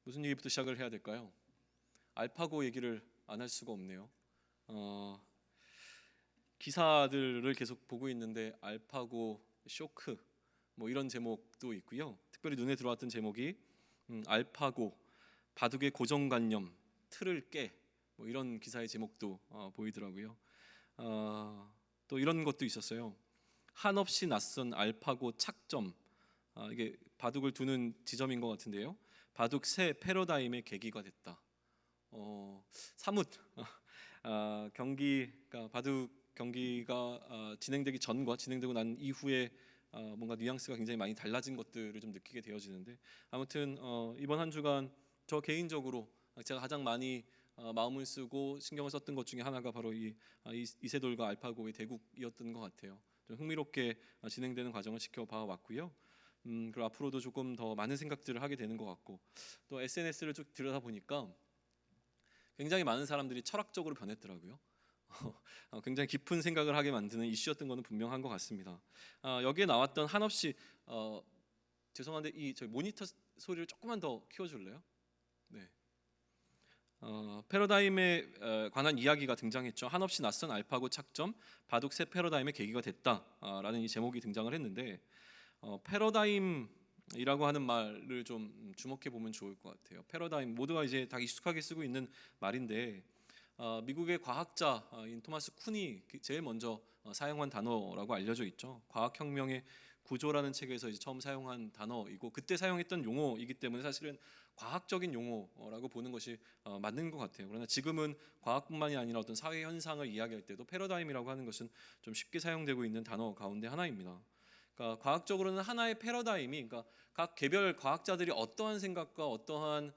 무슨 얘기부터 시작을 해야 될까요? 알파고 얘기를 안 할 수가 없네요. 기사들을 계속 보고 있는데 알파고 쇼크 뭐 이런 제목도 있고요. 특별히 눈에 들어왔던 제목이 알파고 바둑의 고정관념 틀을 깨 뭐 이런 기사의 제목도 보이더라고요. 또 이런 것도 있었어요. 한없이 낯선 알파고 착점. 이게 바둑을 두는 지점인 것 같은데요. 바둑 새 패러다임의 계기가 됐다. 사뭇 경기가 바둑 경기가 진행되기 전과 진행되고 난 이후에 뭔가 뉘앙스가 굉장히 많이 달라진 것들을 좀 느끼게 되어지는데, 아무튼 이번 한 주간 저 개인적으로 제가 가장 많이 마음을 쓰고 신경을 썼던 것 중에 하나가 바로 이세돌과 알파고의 대국이었던 것 같아요. 좀 흥미롭게 진행되는 과정을 지켜봐 왔고요. 그리고 앞으로도 조금 더 많은 생각들을 하게 되는 것 같고, 또 SNS를 쭉 들여다 보니까 굉장히 많은 사람들이 철학적으로 변했더라고요. 굉장히 깊은 생각을 하게 만드는 이슈였던 것은 분명한 것 같습니다. 여기에 나왔던 한없이 죄송한데 저희 모니터 소리를 조금만 더 키워줄래요? 네. 패러다임에 관한 이야기가 등장했죠. 한없이 낯선 알파고 착점, 바둑 새 패러다임의 계기가 됐다라는 이 제목이 등장을 했는데, 패러다임이라고 하는 말을 좀 주목해 보면 좋을 것 같아요. 패러다임 모두가 이제 다 익숙하게 쓰고 있는 말인데, 미국의 과학자인 토마스 쿤이 제일 먼저 사용한 단어라고 알려져 있죠. 과학혁명의 구조라는 책에서 이제 처음 사용한 단어이고, 그때 사용했던 용어이기 때문에 사실은 과학적인 용어라고 보는 것이 맞는 것 같아요. 그러나 지금은 과학뿐만이 아니라 어떤 사회 현상을 이야기할 때도 패러다임이라고 하는 것은 좀 쉽게 사용되고 있는 단어 가운데 하나입니다. 그러니까 과학적으로는 하나의 패러다임이, 그러니까 각 개별 과학자들이 어떠한 생각과 어떠한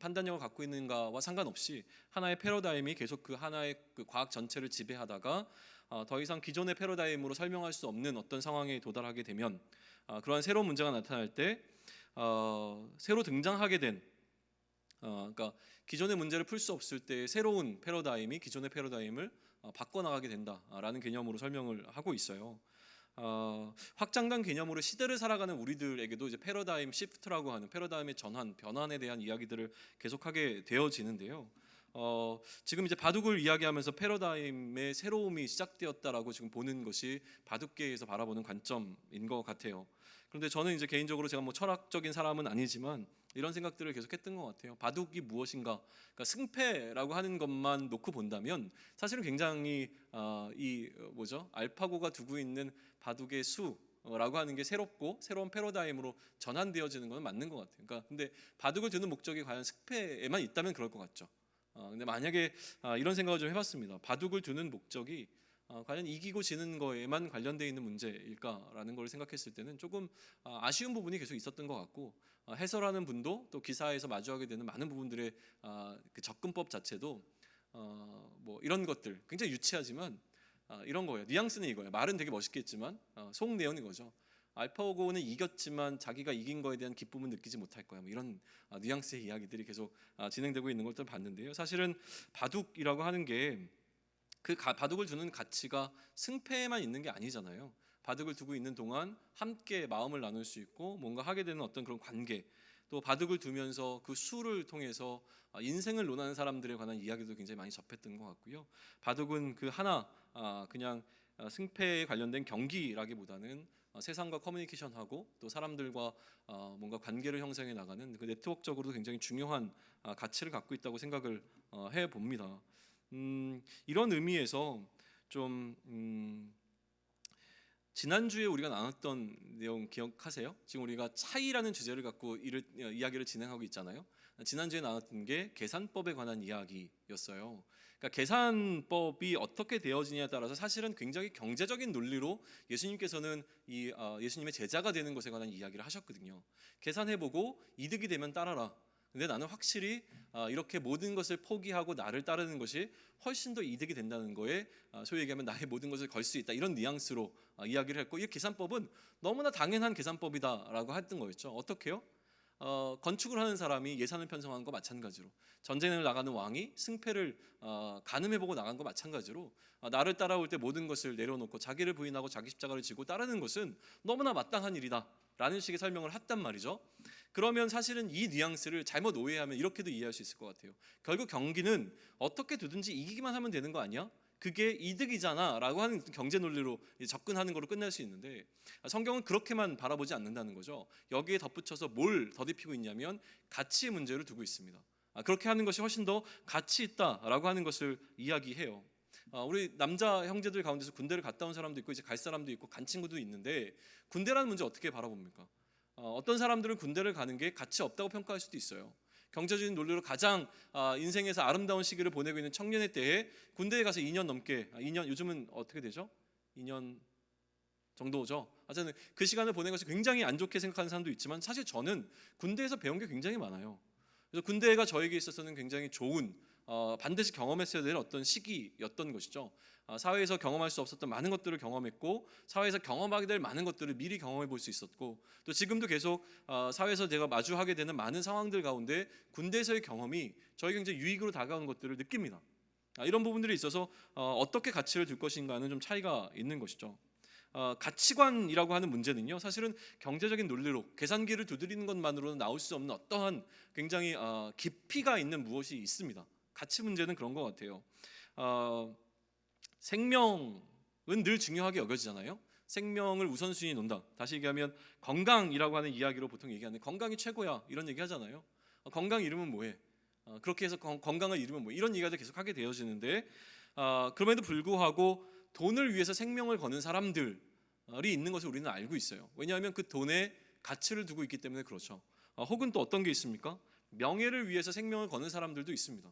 판단력을 갖고 있는가와 상관없이 하나의 패러다임이 계속 그 하나의 그 과학 전체를 지배하다가 더 이상 기존의 패러다임으로 설명할 수 없는 어떤 상황에 도달하게 되면, 그러한 새로운 문제가 나타날 때 새로 등장하게 된 그러니까 기존의 문제를 풀 수 없을 때 새로운 패러다임이 기존의 패러다임을 바꿔나가게 된다라는 개념으로 설명을 하고 있어요. 확장된 개념으로 시대를 살아가는 우리들에게도 이제 패러다임 시프트라고 하는 패러다임의 전환, 변환에 대한 이야기들을 계속하게 되어지는데요. 지금 이제 바둑을 이야기하면서 패러다임의 새로움이 시작되었다라고 지금 보는 것이 바둑계에서 바라보는 관점인 것 같아요. 그런데 저는 이제 개인적으로 제가 뭐 철학적인 사람은 아니지만 이런 생각들을 계속했던 것 같아요. 바둑이 무엇인가? 그러니까 승패라고 하는 것만 놓고 본다면 사실은 굉장히 뭐죠? 알파고가 두고 있는 바둑의 수라고 하는 게 새롭고 새로운 패러다임으로 전환되어지는 건 맞는 것 같아요. 그러니까 근데 바둑을 두는 목적이 과연 승패에만 있다면 그럴 것 같죠. 근데 만약에 이런 생각을 좀 해봤습니다. 바둑을 두는 목적이 과연 이기고 지는 거에만 관련되어 있는 문제일까라는 걸 생각했을 때는 조금 아쉬운 부분이 계속 있었던 것 같고, 해설하는 분도 또 기사에서 마주하게 되는 많은 부분들의 그 접근법 자체도 뭐 이런 것들 굉장히 유치하지만 이런 거예요. 뉘앙스는 이거예요. 말은 되게 멋있겠지만 속 내용은 이거죠. 알파고는 이겼지만 자기가 이긴 거에 대한 기쁨은 느끼지 못할 거야. 뭐 이런 뉘앙스의 이야기들이 계속 진행되고 있는 것을 봤는데요. 사실은 바둑이라고 하는 게 그 바둑을 두는 가치가 승패에만 있는 게 아니잖아요. 바둑을 두고 있는 동안 함께 마음을 나눌 수 있고 뭔가 하게 되는 어떤 그런 관계, 또 바둑을 두면서 그 수를 통해서 인생을 논하는 사람들에 관한 이야기도 굉장히 많이 접했던 것 같고요. 바둑은 그 하나 그냥 승패에 관련된 경기라기보다는 세상과 커뮤니케이션하고 또 사람들과 뭔가 관계를 형성해 나가는 그 네트워크적으로도 굉장히 중요한 가치를 갖고 있다고 생각을 해 봅니다. 이런 의미에서 좀 지난주에 우리가 나눴던 내용 기억하세요? 지금 우리가 차이라는 주제를 갖고 이야기를 진행하고 있잖아요. 지난주에 나눴던 게 계산법에 관한 이야기였어요. 그러니까 계산법이 어떻게 되어지냐에 따라서 사실은 굉장히 경제적인 논리로 예수님께서는 예수님의 제자가 되는 것에 관한 이야기를 하셨거든요. 계산해보고 이득이 되면 따라라. 근데 나는 확실히 이렇게 모든 것을 포기하고 나를 따르는 것이 훨씬 더 이득이 된다는 거에 소위 얘기하면 나의 모든 것을 걸 수 있다, 이런 뉘앙스로 이야기를 했고, 이 계산법은 너무나 당연한 계산법이다라고 했던 거였죠. 어떻게요? 건축을 하는 사람이 예산을 편성한 거 마찬가지로, 전쟁을 나가는 왕이 승패를 가늠해보고 나간 거 마찬가지로, 나를 따라올 때 모든 것을 내려놓고 자기를 부인하고 자기 십자가를 지고 따르는 것은 너무나 마땅한 일이다 라는 식의 설명을 했단 말이죠. 그러면 사실은 이 뉘앙스를 잘못 오해하면 이렇게도 이해할 수 있을 것 같아요. 결국 경기는 어떻게 되든지 이기기만 하면 되는 거 아니야? 그게 이득이잖아 라고 하는 경제 논리로 접근하는 걸로 끝날 수 있는데, 성경은 그렇게만 바라보지 않는다는 거죠. 여기에 덧붙여서 뭘 더딥히고 있냐면 가치의 문제를 두고 있습니다. 그렇게 하는 것이 훨씬 더 가치 있다라고 하는 것을 이야기해요. 우리 남자 형제들 가운데서 군대를 갔다 온 사람도 있고 이제 갈 사람도 있고 간 친구도 있는데, 군대라는 문제 어떻게 바라봅니까? 어떤 사람들은 군대를 가는 게 가치 없다고 평가할 수도 있어요. 경제적인 논리로 가장 인생에서 아름다운 시기를 보내고 있는 청년의 때에 군대에 가서 2년 넘게, 2년 요즘은 어떻게 되죠? 2년 정도죠. 하여튼 그 시간을 보낸 것이 굉장히 안 좋게 생각하는 사람도 있지만, 사실 저는 군대에서 배운 게 굉장히 많아요. 그래서 군대가 저에게 있어서는 굉장히 좋은, 반드시 경험했어야 될 어떤 시기였던 것이죠. 사회에서 경험할 수 없었던 많은 것들을 경험했고, 사회에서 경험하게 될 많은 것들을 미리 경험해 볼 수 있었고, 또 지금도 계속 사회에서 제가 마주하게 되는 많은 상황들 가운데 군대에서의 경험이 저에게 굉장히 유익으로 다가오는 것들을 느낍니다. 이런 부분들이 있어서 어떻게 가치를 둘 것인가는 좀 차이가 있는 것이죠. 가치관이라고 하는 문제는요, 사실은 경제적인 논리로 계산기를 두드리는 것만으로는 나올 수 없는 어떠한 굉장히 깊이가 있는 무엇이 있습니다. 가치 문제는 그런 것 같아요. 생명은 늘 중요하게 여겨지잖아요. 생명을 우선순위에 놓는다. 다시 얘기하면 건강이라고 하는 이야기로 보통 얘기하는데, 건강이 최고야 이런 얘기 하잖아요. 건강 잃으면 뭐해? 그렇게 해서 건강을 잃으면 뭐, 이런 얘기가 계속 하게 되어지는데, 그럼에도 불구하고 돈을 위해서 생명을 거는 사람들이 있는 것을 우리는 알고 있어요. 왜냐하면 그 돈에 가치를 두고 있기 때문에 그렇죠. 혹은 또 어떤 게 있습니까? 명예를 위해서 생명을 거는 사람들도 있습니다.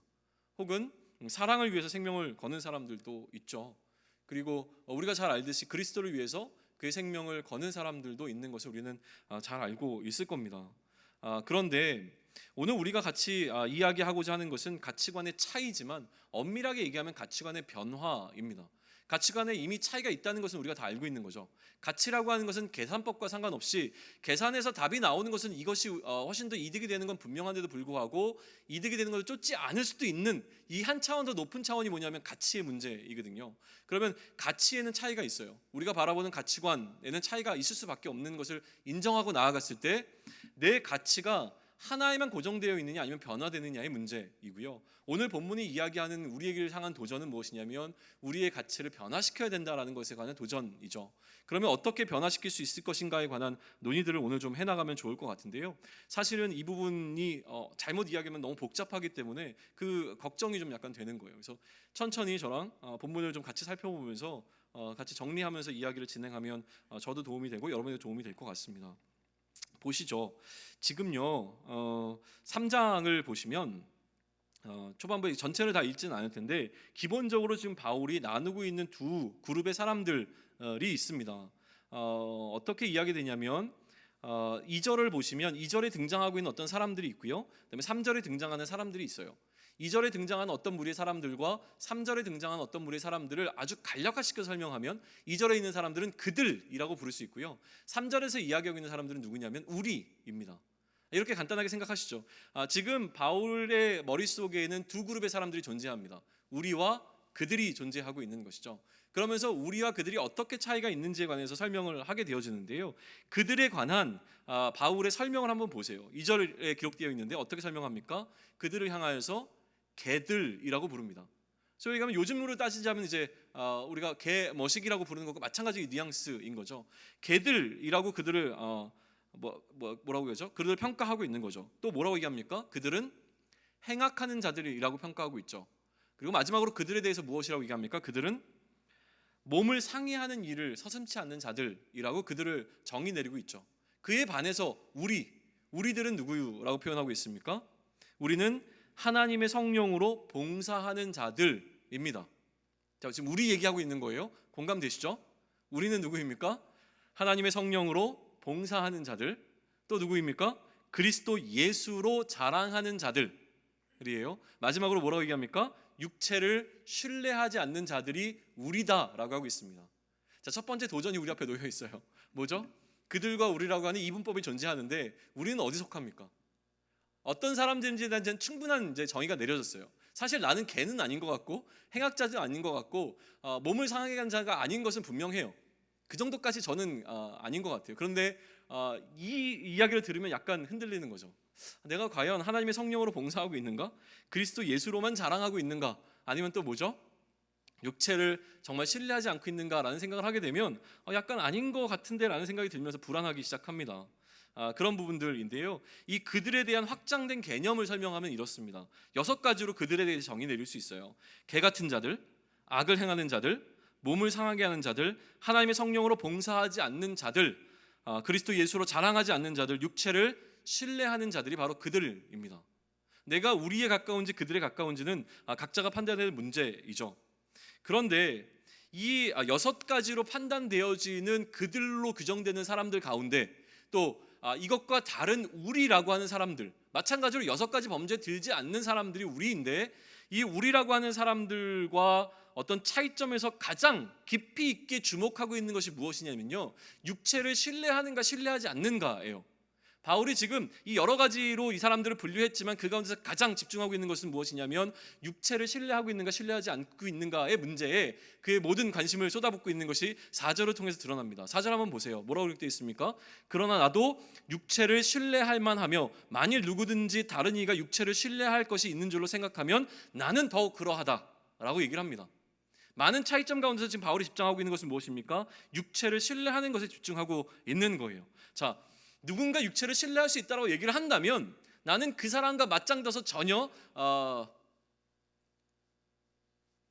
혹은 사랑을 위해서 생명을 거는 사람들도 있죠. 그리고 우리가 잘 알듯이 그리스도를 위해서 그의 생명을 거는 사람들도 있는 것을 우리는 잘 알고 있을 겁니다. 그런데 오늘 우리가 같이 이야기하고자 하는 것은 가치관의 차이지만, 엄밀하게 얘기하면 가치관의 변화입니다. 가치관에 이미 차이가 있다는 것은 우리가 다 알고 있는 거죠. 가치라고 하는 것은 계산법과 상관없이, 계산에서 답이 나오는 것은 이것이 훨씬 더 이득이 되는 건 분명한데도 불구하고 이득이 되는 것을 쫓지 않을 수도 있는 이 한 차원 더 높은 차원이 뭐냐면 가치의 문제이거든요. 그러면 가치에는 차이가 있어요. 우리가 바라보는 가치관에는 차이가 있을 수밖에 없는 것을 인정하고 나아갔을 때, 내 가치가 하나에만 고정되어 있느냐 아니면 변화되느냐의 문제이고요. 오늘 본문이 이야기하는 우리에게 향한 도전은 무엇이냐면, 우리의 가치를 변화시켜야 된다라는 것에 관한 도전이죠. 그러면 어떻게 변화시킬 수 있을 것인가에 관한 논의들을 오늘 좀 해나가면 좋을 것 같은데요. 사실은 이 부분이 잘못 이야기하면 너무 복잡하기 때문에 그 걱정이 좀 약간 되는 거예요. 그래서 천천히 저랑 본문을 좀 같이 살펴보면서 같이 정리하면서 이야기를 진행하면 저도 도움이 되고 여러분에도 도움이 될 것 같습니다. 보시죠. 지금요 3장을 보시면 초반부에 전체를 다 읽지는 않을 텐데, 기본적으로 지금 바울이 나누고 있는 두 그룹의 사람들이 있습니다. 어떻게 이야기되냐면 2절을 보시면 2절에 등장하고 있는 어떤 사람들이 있고요, 그다음에 3절에 등장하는 사람들이 있어요. 2절에 등장하는 어떤 무리의 사람들과 3절에 등장하는 어떤 무리의 사람들을 아주 간략화시켜 설명하면, 2절에 있는 사람들은 그들이라고 부를 수 있고요, 3절에서 이야기하고 있는 사람들은 누구냐면 우리입니다. 이렇게 간단하게 생각하시죠. 지금 바울의 머릿속에는 두 그룹의 사람들이 존재합니다. 우리와 그들이 존재하고 있는 것이죠. 그러면서 우리와 그들이 어떻게 차이가 있는지에 관해서 설명을 하게 되어지는데요, 그들에 관한 바울의 설명을 한번 보세요. 2절에 기록되어 있는데 어떻게 설명합니까? 그들을 향하여서 개들이라고 부릅니다. 소위 얘기하면 요즘으로 따지자면 이제 우리가 개 머시기라고 부르는 것과 마찬가지 뉘앙스인 거죠. 개들이라고 그들을 뭐라고 하죠? 그들을 평가하고 있는 거죠. 또 뭐라고 얘기합니까? 그들은 행악하는 자들이라고 평가하고 있죠. 그리고 마지막으로 그들에 대해서 무엇이라고 얘기합니까? 그들은 몸을 상해하는 일을 서슴지 않는 자들이라고 그들을 정의 내리고 있죠. 그에 반해서 우리들은 누구라고 표현하고 있습니까? 우리는 하나님의 성령으로 봉사하는 자들입니다. 자, 지금 우리 얘기하고 있는 거예요. 공감되시죠? 우리는 누구입니까? 하나님의 성령으로 봉사하는 자들. 또 누구입니까? 그리스도 예수로 자랑하는 자들이에요. 마지막으로 뭐라고 얘기합니까? 육체를 신뢰하지 않는 자들이 우리다라고 하고 있습니다. 자, 첫 번째 도전이 우리 앞에 놓여 있어요. 뭐죠? 그들과 우리라고 하는 이분법이 존재하는데 우리는 어디 속합니까? 어떤 사람들인지에 대한 충분한 이제 정의가 내려졌어요. 사실 나는 개는 아닌 것 같고 행악자도 아닌 것 같고 몸을 상하게 한 자가 아닌 것은 분명해요. 그 정도까지 저는 아닌 것 같아요. 그런데 이 이야기를 들으면 약간 흔들리는 거죠. 내가 과연 하나님의 성령으로 봉사하고 있는가? 그리스도 예수로만 자랑하고 있는가? 아니면 또 뭐죠? 육체를 정말 신뢰하지 않고 있는가라는 생각을 하게 되면 약간 아닌 것 같은데 라는 생각이 들면서 불안하기 시작합니다. 그런 부분들인데요. 이 그들에 대한 확장된 개념을 설명하면 이렇습니다. 6가지로 그들에 대해서 정의 내릴 수 있어요. 개 같은 자들, 악을 행하는 자들, 몸을 상하게 하는 자들, 하나님의 성령으로 봉사하지 않는 자들, 그리스도 예수로 자랑하지 않는 자들, 육체를 신뢰하는 자들이 바로 그들입니다. 내가 우리에 가까운지 그들에 가까운지는 각자가 판단해야 될 문제이죠. 그런데 이 6가지로 판단되어지는 그들로 규정되는 사람들 가운데 또 이것과 다른 우리라고 하는 사람들, 마찬가지로 6가지 범죄에 들지 않는 사람들이 우리인데, 이 우리라고 하는 사람들과 어떤 차이점에서 가장 깊이 있게 주목하고 있는 것이 무엇이냐면요, 육체를 신뢰하는가 신뢰하지 않는가예요. 바울이 지금 이 여러 가지로 이 사람들을 분류했지만 그 가운데서 가장 집중하고 있는 것은 무엇이냐면 육체를 신뢰하고 있는가 신뢰하지 않고 있는가의 문제에 그의 모든 관심을 쏟아붓고 있는 것이 4절을 통해서 드러납니다. 4절 한번 보세요. 뭐라고 기록되어 있습니까? 그러나 나도 육체를 신뢰할 만하며 만일 누구든지 다른 이가 육체를 신뢰할 것이 있는 줄로 생각하면 나는 더욱 그러하다 라고 얘기를 합니다. 많은 차이점 가운데서 지금 바울이 집중하고 있는 것은 무엇입니까? 육체를 신뢰하는 것에 집중하고 있는 거예요. 자, 누군가 육체를 신뢰할 수 있다고 얘기를 한다면 나는 그 사람과 맞짱져서 전혀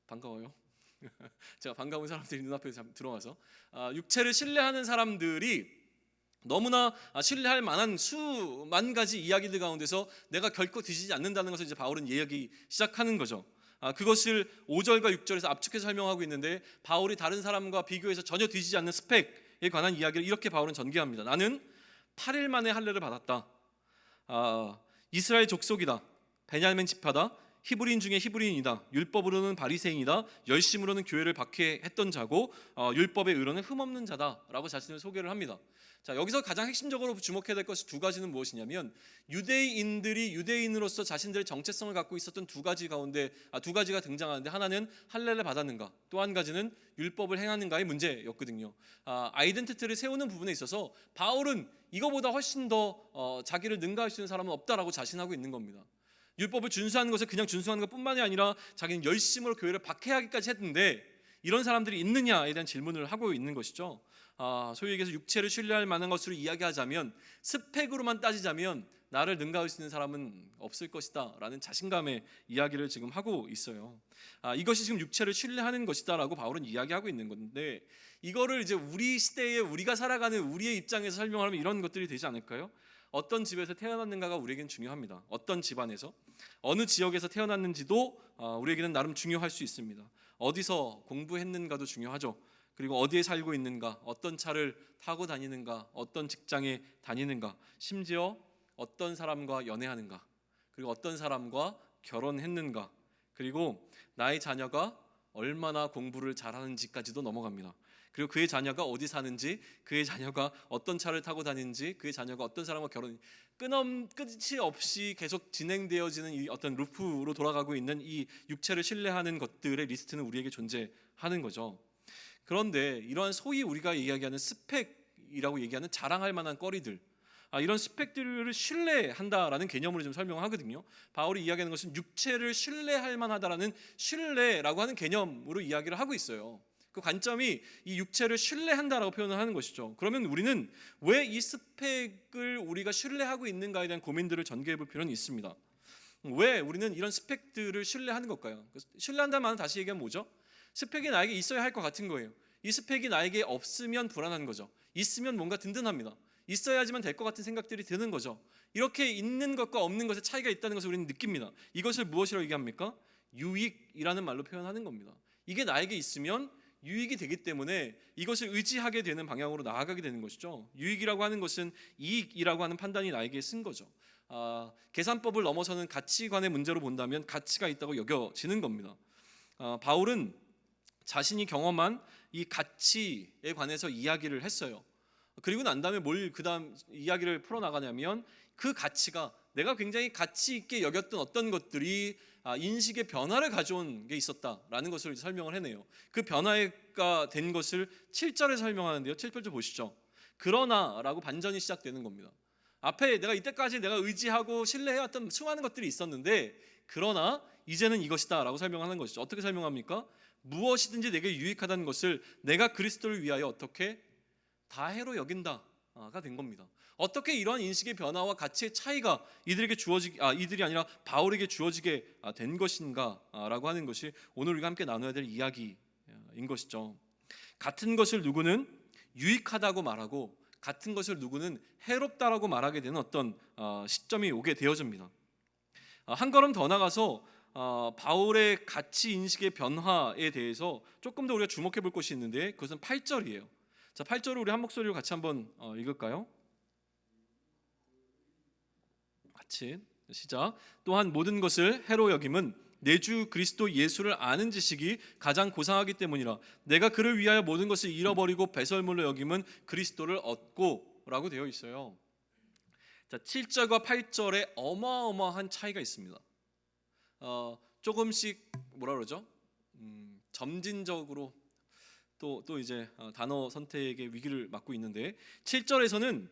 반가워요. 제가 반가운 사람들이 눈앞에 들어와서 육체를 신뢰하는 사람들이 너무나 신뢰할 만한 수만 가지 이야기들 가운데서 내가 결코 뒤지지 않는다는 것을 이제 바울은 이야기 시작하는 거죠. 그것을 5절과 6절에서 압축해서 설명하고 있는데, 바울이 다른 사람과 비교해서 전혀 뒤지지 않는 스펙에 관한 이야기를 이렇게 바울은 전개합니다. 나는 8일 만에 할례를 받았다. 이스라엘 족속이다. 베냐민 지파다. 히브리인 중에 히브리인이다. 율법으로는 바리새인이다. 열심으로는 교회를 박해했던 자고 율법의 의로는 흠없는 자다라고 자신을 소개를 합니다. 자, 여기서 가장 핵심적으로 주목해야 될 것이 2가지는 무엇이냐면, 유대인들이 유대인으로서 자신들의 정체성을 갖고 있었던 2가지 가운데 2가지가 등장하는데, 하나는 할례를 받았는가, 또 한 가지는 율법을 행하는가의 문제였거든요. 아이덴티티를 세우는 부분에 있어서 바울은 이거보다 훨씬 더 자기를 능가할 수 있는 사람은 없다라고 자신하고 있는 겁니다. 율법을 준수하는 것을 그냥 준수하는 것뿐만이 아니라 자기는 열심으로 교회를 박해하기까지 했는데 이런 사람들이 있느냐에 대한 질문을 하고 있는 것이죠. 소위 얘기해서 육체를 신뢰할 만한 것으로 이야기하자면, 스펙으로만 따지자면 나를 능가할 수 있는 사람은 없을 것이다 라는 자신감의 이야기를 지금 하고 있어요. 이것이 지금 육체를 신뢰하는 것이다 라고 바울은 이야기하고 있는 건데, 이거를 이제 우리 시대에 우리가 살아가는 우리의 입장에서 설명하면 이런 것들이 되지 않을까요? 어떤 집에서 태어났는가가 우리에겐 중요합니다. 어떤 집안에서, 어느 지역에서 태어났는지도 우리에게는 나름 중요할 수 있습니다. 어디서 공부했는가도 중요하죠. 그리고 어디에 살고 있는가, 어떤 차를 타고 다니는가, 어떤 직장에 다니는가, 심지어 어떤 사람과 연애하는가, 그리고 어떤 사람과 결혼했는가, 그리고 나의 자녀가 얼마나 공부를 잘하는지까지도 넘어갑니다. 그리고 그의 자녀가 어디 사는지, 그의 자녀가 어떤 차를 타고 다니는지, 그의 자녀가 어떤 사람과 끝이 없이 계속 진행되어지는 이 어떤 루프로 돌아가고 있는 이 육체를 신뢰하는 것들의 리스트는 우리에게 존재하는 거죠. 그런데 이러한 소위 우리가 이야기하는 스펙이라고 얘기하는 자랑할 만한 거리들, 이런 스펙들을 신뢰한다라는 개념으로 좀 설명하거든요. 바울이 이야기하는 것은 육체를 신뢰할 만하다라는 신뢰라고 하는 개념으로 이야기를 하고 있어요. 그 관점이 이 육체를 신뢰한다라고 표현을 하는 것이죠. 그러면 우리는 왜 이 스펙을 우리가 신뢰하고 있는가에 대한 고민들을 전개해 볼 필요는 있습니다. 왜 우리는 이런 스펙들을 신뢰하는 걸까요? 신뢰한다는 말은 다시 얘기하면 뭐죠? 스펙이 나에게 있어야 할 것 같은 거예요. 이 스펙이 나에게 없으면 불안한 거죠. 있으면 뭔가 든든합니다. 있어야지만 될 것 같은 생각들이 드는 거죠. 이렇게 있는 것과 없는 것의 차이가 있다는 것을 우리는 느낍니다. 이것을 무엇이라고 얘기합니까? 유익이라는 말로 표현하는 겁니다. 이게 나에게 있으면 유익이 되기 때문에 이것을 의지하게 되는 방향으로 나아가게 되는 것이죠. 유익이라고 하는 것은 이익이라고 하는 판단이 나에게 쓴 거죠. 계산법을 넘어서는 가치관의 문제로 본다면 가치가 있다고 여겨지는 겁니다. 바울은 자신이 경험한 이 가치에 관해서 이야기를 했어요. 그리고 난 다음에 뭘 그다음 이야기를 풀어나가냐면 그 가치가 내가 굉장히 가치 있게 여겼던 어떤 것들이 인식의 변화를 가져온 게 있었다라는 것을 설명을 해내요. 그 변화가 된 것을 7절에 설명하는데요. 7절 보시죠. 그러나라고 반전이 시작되는 겁니다. 앞에 내가 이때까지 내가 의지하고 신뢰해왔던 수많은 것들이 있었는데 그러나 이제는 이것이다 라고 설명하는 것이죠. 어떻게 설명합니까? 무엇이든지 내게 유익하다는 것을 내가 그리스도를 위하여 어떻게 다 해로 여긴다가 된 겁니다. 어떻게 이러한 인식의 변화와 가치의 차이가 이들이 아니라 바울에게 주어지게 된 것인가라고 하는 것이 오늘 우리가 함께 나눠야 될 이야기인 것이죠. 같은 것을 누구는 유익하다고 말하고 같은 것을 누구는 해롭다라고 말하게 되는 어떤 시점이 오게 되어집니다. 한 걸음 더 나가서 바울의 가치 인식의 변화에 대해서 조금 더 우리가 주목해 볼 것이 있는데 그것은 8절이에요. 자, 8절을 우리 한 목소리로 같이 한번 읽을까요? 같이 시작. 또한 모든 것을 해로 여김은 내 주 그리스도 예수를 아는 지식이 가장 고상하기 때문이라. 내가 그를 위하여 모든 것을 잃어버리고 배설물로 여김은 그리스도를 얻고 라고 되어 있어요. 자, 7절과 8절에 어마어마한 차이가 있습니다. 조금씩 뭐라 그러죠? 점진적으로 또 이제 단어 선택의 위기를 맞고 있는데 7절에서는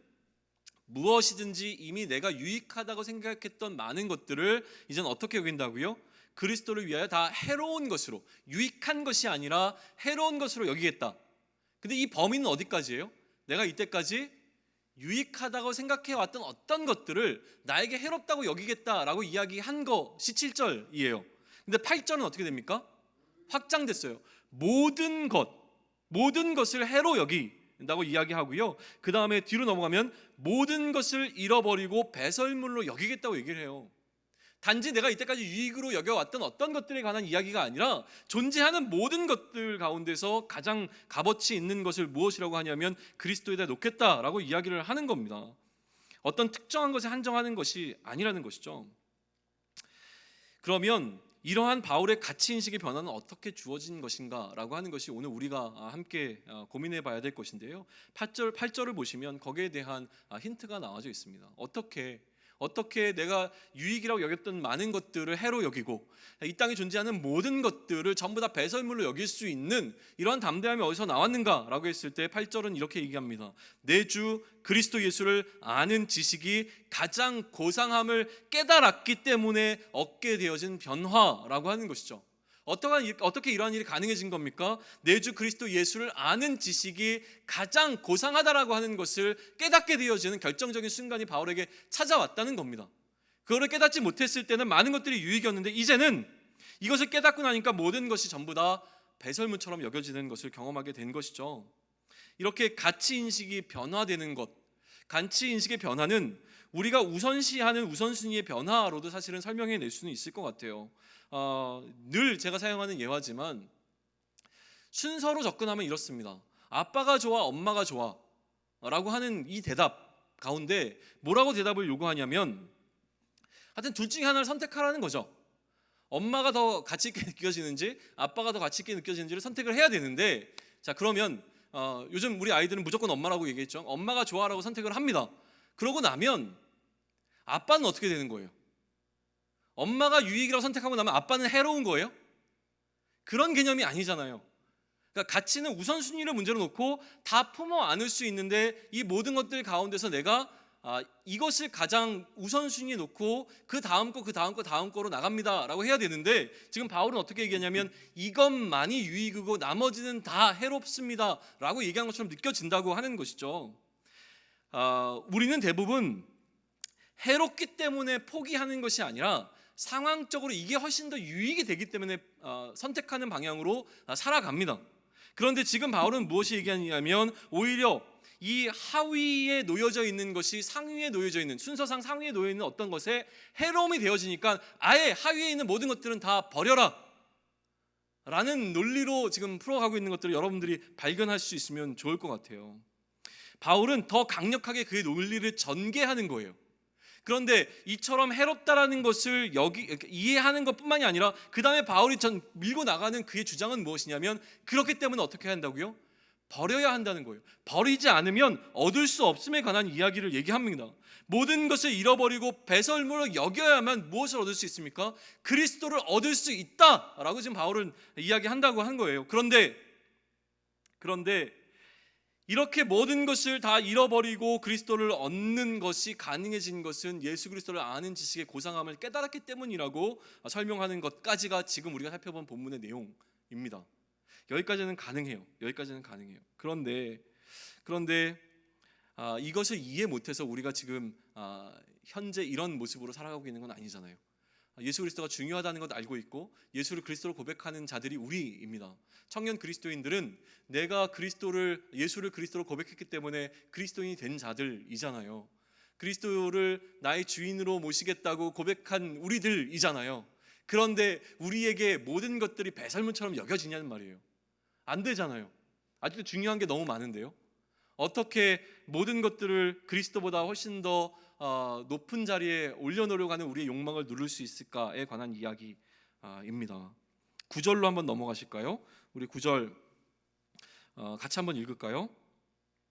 무엇이든지 이미 내가 유익하다고 생각했던 많은 것들을 이제는 어떻게 여긴다고요? 그리스도를 위하여 다 해로운 것으로, 유익한 것이 아니라 해로운 것으로 여기겠다. 근데 이 범위는 어디까지예요? 내가 이때까지 유익하다고 생각해왔던 어떤 것들을 나에게 해롭다고 여기겠다라고 이야기한 것이 7절이에요. 근데 8절은 어떻게 됩니까? 확장됐어요. 모든 것을 해로 여긴다고 이야기하고요. 그 다음에 뒤로 넘어가면 모든 것을 잃어버리고 배설물로 여기겠다고 얘기를 해요. 단지 내가 이때까지 유익으로 여겨왔던 어떤 것들에 관한 이야기가 아니라 존재하는 모든 것들 가운데서 가장 값어치 있는 것을 무엇이라고 하냐면 그리스도에다 놓겠다라고 이야기를 하는 겁니다. 어떤 특정한 것에 한정하는 것이 아니라는 것이죠. 그러면 이러한 바울의 가치인식의 변화는 어떻게 주어진 것인가라고 하는 것이 오늘 우리가 함께 고민해 봐야 될 것인데요. 8절을 보시면 거기에 대한 힌트가 나와져 있습니다. 어떻게 내가 유익이라고 여겼던 많은 것들을 해로 여기고 이 땅에 존재하는 모든 것들을 전부 다 배설물로 여길 수 있는 이러한 담대함이 어디서 나왔는가라고 했을 때 8절은 이렇게 얘기합니다. 내 주 그리스도 예수를 아는 지식이 가장 고상함을 깨달았기 때문에 얻게 되어진 변화라고 하는 것이죠. 어떻게 이러한 일이 가능해진 겁니까? 내 주 그리스도 예수를 아는 지식이 가장 고상하다라고 하는 것을 깨닫게 되어지는 결정적인 순간이 바울에게 찾아왔다는 겁니다. 그거를 깨닫지 못했을 때는 많은 것들이 유익이었는데 이제는 이것을 깨닫고 나니까 모든 것이 전부 다 배설물처럼 여겨지는 것을 경험하게 된 것이죠. 이렇게 가치인식이 변화되는 것, 가치인식의 변화는 우리가 우선시하는 우선순위의 변화로도 사실은 설명해낼 수는 있을 것 같아요. 늘 제가 사용하는 예화지만 순서로 접근하면 이렇습니다. 아빠가 좋아, 엄마가 좋아 라고 하는 이 대답 가운데 뭐라고 대답을 요구하냐면 하여튼 둘 중에 하나를 선택하라는 거죠. 엄마가 더 가치 있게 느껴지는지 아빠가 더 가치 있게 느껴지는지를 선택을 해야 되는데 자 그러면 요즘 우리 아이들은 무조건 엄마라고 얘기했죠. 엄마가 좋아라고 선택을 합니다. 그러고 나면 아빠는 어떻게 되는 거예요? 엄마가 유익이라고 선택하고 나면 아빠는 해로운 거예요? 그런 개념이 아니잖아요. 그러니까 가치는 우선순위를 문제로 놓고 다 품어 안을 수 있는데 이 모든 것들 가운데서 내가 이것을 가장 우선순위에 놓고 그 다음 거로 나갑니다라고 해야 되는데 지금 바울은 어떻게 얘기하냐면 이것만이 유익이고 나머지는 다 해롭습니다라고 얘기한 것처럼 느껴진다고 하는 것이죠. 우리는 대부분 해롭기 때문에 포기하는 것이 아니라 상황적으로 이게 훨씬 더 유익이 되기 때문에 선택하는 방향으로 살아갑니다. 그런데 지금 바울은 무엇이 얘기하냐면 오히려 이 하위에 놓여져 있는 것이 상위에 놓여져 있는 순서상 상위에 놓여 있는 어떤 것에 해로움이 되어지니까 아예 하위에 있는 모든 것들은 다 버려라 라는 논리로 지금 풀어가고 있는 것들을 여러분들이 발견할 수 있으면 좋을 것 같아요. 바울은 더 강력하게 그의 논리를 전개하는 거예요. 그런데 이처럼 해롭다라는 것을 이해하는 것뿐만이 아니라 그 다음에 바울이 밀고 나가는 그의 주장은 무엇이냐면 그렇기 때문에 어떻게 한다고요? 버려야 한다는 거예요. 버리지 않으면 얻을 수 없음에 관한 이야기를 얘기합니다. 모든 것을 잃어버리고 배설물로 여겨야만 무엇을 얻을 수 있습니까? 그리스도를 얻을 수 있다라고 지금 바울은 이야기한다고 한 거예요. 그런데 이렇게 모든 것을 다 잃어버리고 그리스도를 얻는 것이 가능해진 것은 예수 그리스도를 아는 지식의 고상함을 깨달았기 때문이라고 설명하는 것까지가 지금 우리가 살펴본 본문의 내용입니다. 여기까지는 가능해요. 그런데 이것을 이해 못해서 우리가 지금 현재 이런 모습으로 살아가고 있는 건 아니잖아요. 예수 그리스도가 중요하다는 것 알고 있고 예수를 그리스도로 고백하는 자들이 우리입니다. 청년 그리스도인들은 내가 예수를 그리스도로 고백했기 때문에 그리스도인이 된 자들이잖아요. 그리스도를 나의 주인으로 모시겠다고 고백한 우리들이잖아요. 그런데 우리에게 모든 것들이 배설물처럼 여겨지냐는 말이에요. 안 되잖아요. 아직도 중요한 게 너무 많은데요. 어떻게 모든 것들을 그리스도보다 훨씬 더 높은 자리에 올려놓으려고 하는 우리의 욕망을 누를 수 있을까에 관한 이야기입니다. 9절로 한번 넘어가실까요? 우리 9절 같이 한번 읽을까요?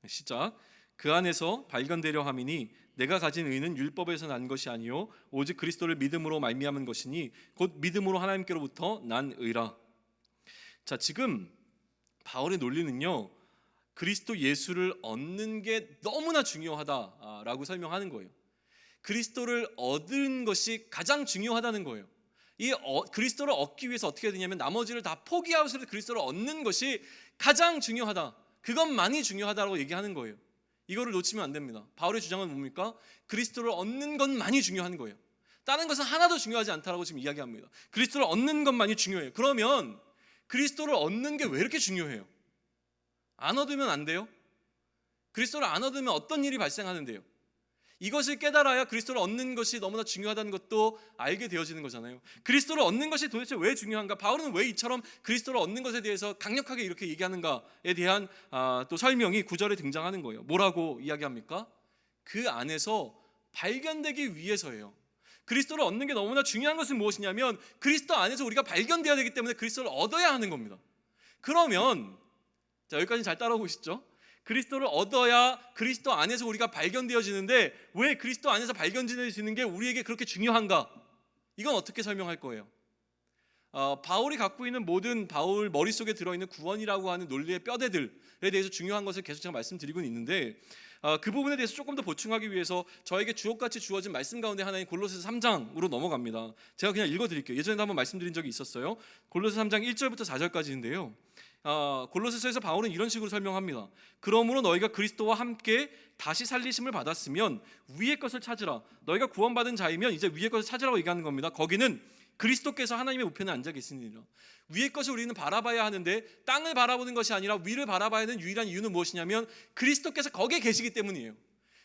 시작. 그 안에서 발견되려 함이니 내가 가진 의는 율법에서 난 것이 아니요 오직 그리스도를 믿음으로 말미암은 것이니 곧 믿음으로 하나님께로부터 난 의라. 자, 지금 바울의 논리는요, 그리스도 예수를 얻는 게 너무나 중요하다라고 설명하는 거예요. 그리스도를 얻은 것이 가장 중요하다는 거예요. 그리스도를 얻기 위해서 어떻게 해야 되냐면 나머지를 다 포기하고서 그리스도를 얻는 것이 가장 중요하다. 그것만이 중요하다고 얘기하는 거예요. 이거를 놓치면 안 됩니다. 바울의 주장은 뭡니까? 그리스도를 얻는 것만이 중요한 거예요. 다른 것은 하나도 중요하지 않다라고 지금 이야기합니다. 그리스도를 얻는 것만이 중요해요. 그러면 그리스도를 얻는 게 왜 이렇게 중요해요? 안 얻으면 안 돼요? 그리스도를 안 얻으면 어떤 일이 발생하는데요? 이것을 깨달아야 그리스도를 얻는 것이 너무나 중요하다는 것도 알게 되어지는 거잖아요. 그리스도를 얻는 것이 도대체 왜 중요한가? 바울은 왜 이처럼 그리스도를 얻는 것에 대해서 강력하게 이렇게 얘기하는가에 대한 또 설명이 9절에 등장하는 거예요. 뭐라고 이야기합니까? 그 안에서 발견되기 위해서예요. 그리스도를 얻는 게 너무나 중요한 것은 무엇이냐면 그리스도 안에서 우리가 발견되어야 되기 때문에 그리스도를 얻어야 하는 겁니다. 그러면 자, 여기까지 잘 따라오시죠? 그리스도를 얻어야 그리스도 안에서 우리가 발견되어지는데 왜 그리스도 안에서 발견되어지는 게 우리에게 그렇게 중요한가? 이건 어떻게 설명할 거예요? 바울이 갖고 있는 모든 바울 머릿속에 들어있는 구원이라고 하는 논리의 뼈대들에 대해서 중요한 것을 계속 제가 말씀드리고 있는데 그 부분에 대해서 조금 더 보충하기 위해서 저에게 주옥같이 주어진 말씀 가운데 하나인 골로새서 3장으로 넘어갑니다. 제가 그냥 읽어드릴게요. 예전에도 한번 말씀드린 적이 있었어요. 골로새 3장 1절부터 4절까지인데요. 골로새서에서 바울은 이런 식으로 설명합니다. 그러므로 너희가 그리스도와 함께 다시 살리심을 받았으면 위의 것을 찾으라. 너희가 구원받은 자이면 이제 위의 것을 찾으라고 얘기하는 겁니다. 거기는 그리스도께서 하나님의 우편에 앉아 계시니라. 위의 것을 우리는 바라봐야 하는데 땅을 바라보는 것이 아니라 위를 바라봐야 하는 유일한 이유는 무엇이냐면 그리스도께서 거기에 계시기 때문이에요.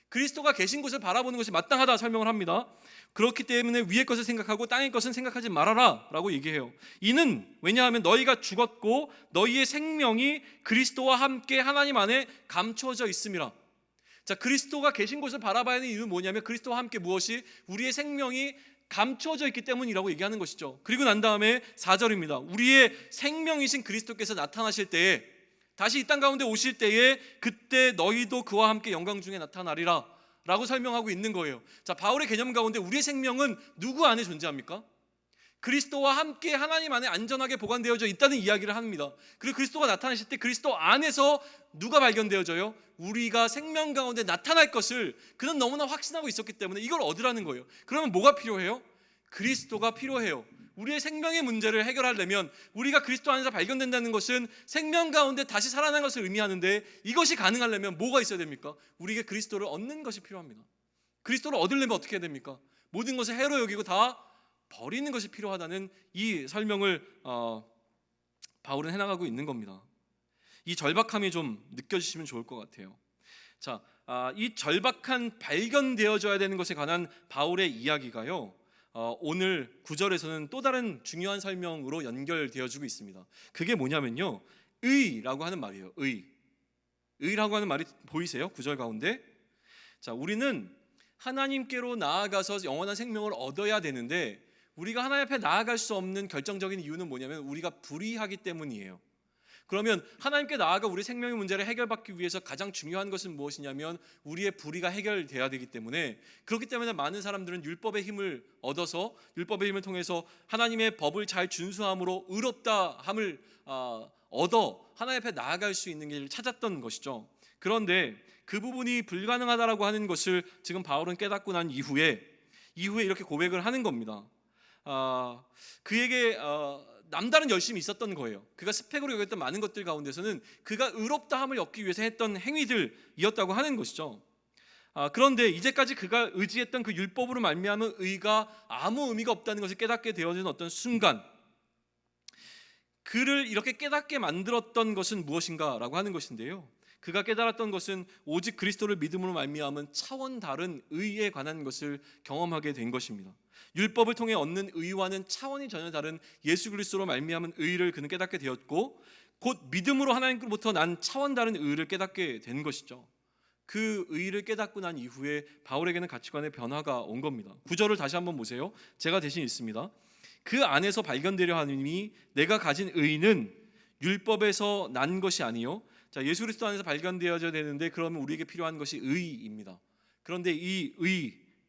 그리스도가 계신 곳을 바라보는 것이 마땅하다 설명을 합니다. 그렇기 때문에 위의 것을 생각하고 땅의 것은 생각하지 말아라 라고 얘기해요. 이는 왜냐하면 너희가 죽었고 너희의 생명이 그리스도와 함께 하나님 안에 감추어져 있음이라. 자, 그리스도가 계신 곳을 바라봐야 하는 이유는 뭐냐면 그리스도와 함께 무엇이? 우리의 생명이 감추어져 있기 때문이라고 얘기하는 것이죠. 그리고 난 다음에 4절입니다. 우리의 생명이신 그리스도께서 나타나실 때에 다시 이 땅 가운데 오실 때에 그때 너희도 그와 함께 영광 중에 나타나리라 라고 설명하고 있는 거예요. 자, 바울의 개념 가운데 우리의 생명은 누구 안에 존재합니까? 그리스도와 함께 하나님 안에 안전하게 보관되어져 있다는 이야기를 합니다. 그리고 그리스도가 나타나실 때 그리스도 안에서 누가 발견되어져요? 우리가 생명 가운데 나타날 것을 그는 너무나 확신하고 있었기 때문에 이걸 얻으라는 거예요. 그러면 뭐가 필요해요? 그리스도가 필요해요. 우리의 생명의 문제를 해결하려면 우리가 그리스도 안에서 발견된다는 것은 생명 가운데 다시 살아난 것을 의미하는데 이것이 가능하려면 뭐가 있어야 됩니까? 우리에게 그리스도를 얻는 것이 필요합니다. 그리스도를 얻으려면 어떻게 해야 됩니까? 모든 것을 해로 여기고 다 버리는 것이 필요하다는 이 설명을 바울은 해나가고 있는 겁니다. 이 절박함이 좀 느껴지시면 좋을 것 같아요. 자, 이 절박한 발견되어져야 되는 것에 관한 바울의 이야기가요, 오늘 9절에서는 또 다른 중요한 설명으로 연결되어지고 있습니다. 그게 뭐냐면요, 의라고 하는 말이에요. 의라고 하는 말이 보이세요? 9절 가운데. 자, 우리는 하나님께로 나아가서 영원한 생명을 얻어야 되는데 우리가 하나님 앞에 나아갈 수 없는 결정적인 이유는 뭐냐면 우리가 불의하기 때문이에요. 그러면 하나님께 나아가 우리 생명의 문제를 해결받기 위해서 가장 중요한 것은 무엇이냐면 우리의 불의가 해결돼야 되기 때문에, 그렇기 때문에 많은 사람들은 율법의 힘을 얻어서 율법의 힘을 통해서 하나님의 법을 잘 준수함으로 의롭다함을 얻어 하나님 앞에 나아갈 수 있는 길을 찾았던 것이죠. 그런데 그 부분이 불가능하다라고 하는 것을 지금 바울은 깨닫고 난 이후에 이렇게 고백을 하는 겁니다. 그에게 남다른 열심이 있었던 거예요. 그가 스펙으로 여겼던 많은 것들 가운데서는 그가 의롭다함을 얻기 위해서 했던 행위들이었다고 하는 것이죠. 그런데 이제까지 그가 의지했던 그 율법으로 말미암은 의가 아무 의미가 없다는 것을 깨닫게 되어지는 어떤 순간, 그를 이렇게 깨닫게 만들었던 것은 무엇인가라고 하는 것인데요, 그가 깨달았던 것은 오직 그리스도를 믿음으로 말미암은 차원 다른 의에 관한 것을 경험하게 된 것입니다. 율법을 통해 얻는 의와는 차원이 전혀 다른 예수 그리스도로 말미암은 의를 그는 깨닫게 되었고, 곧 믿음으로 하나님으로부터 난 차원 다른 의를 깨닫게 된 것이죠. 그 의를 깨닫고 난 이후에 바울에게는 가치관의 변화가 온 겁니다. 9절을 다시 한번 보세요. 제가 대신 읽습니다. 그 안에서 발견되려 하느니 내가 가진 의는 율법에서 난 것이 아니요. 자, 예수 그리스도 안에서 발견되어져야 되는데, 그러면 우리에게 필요한 것이 의입니다. 그런데 이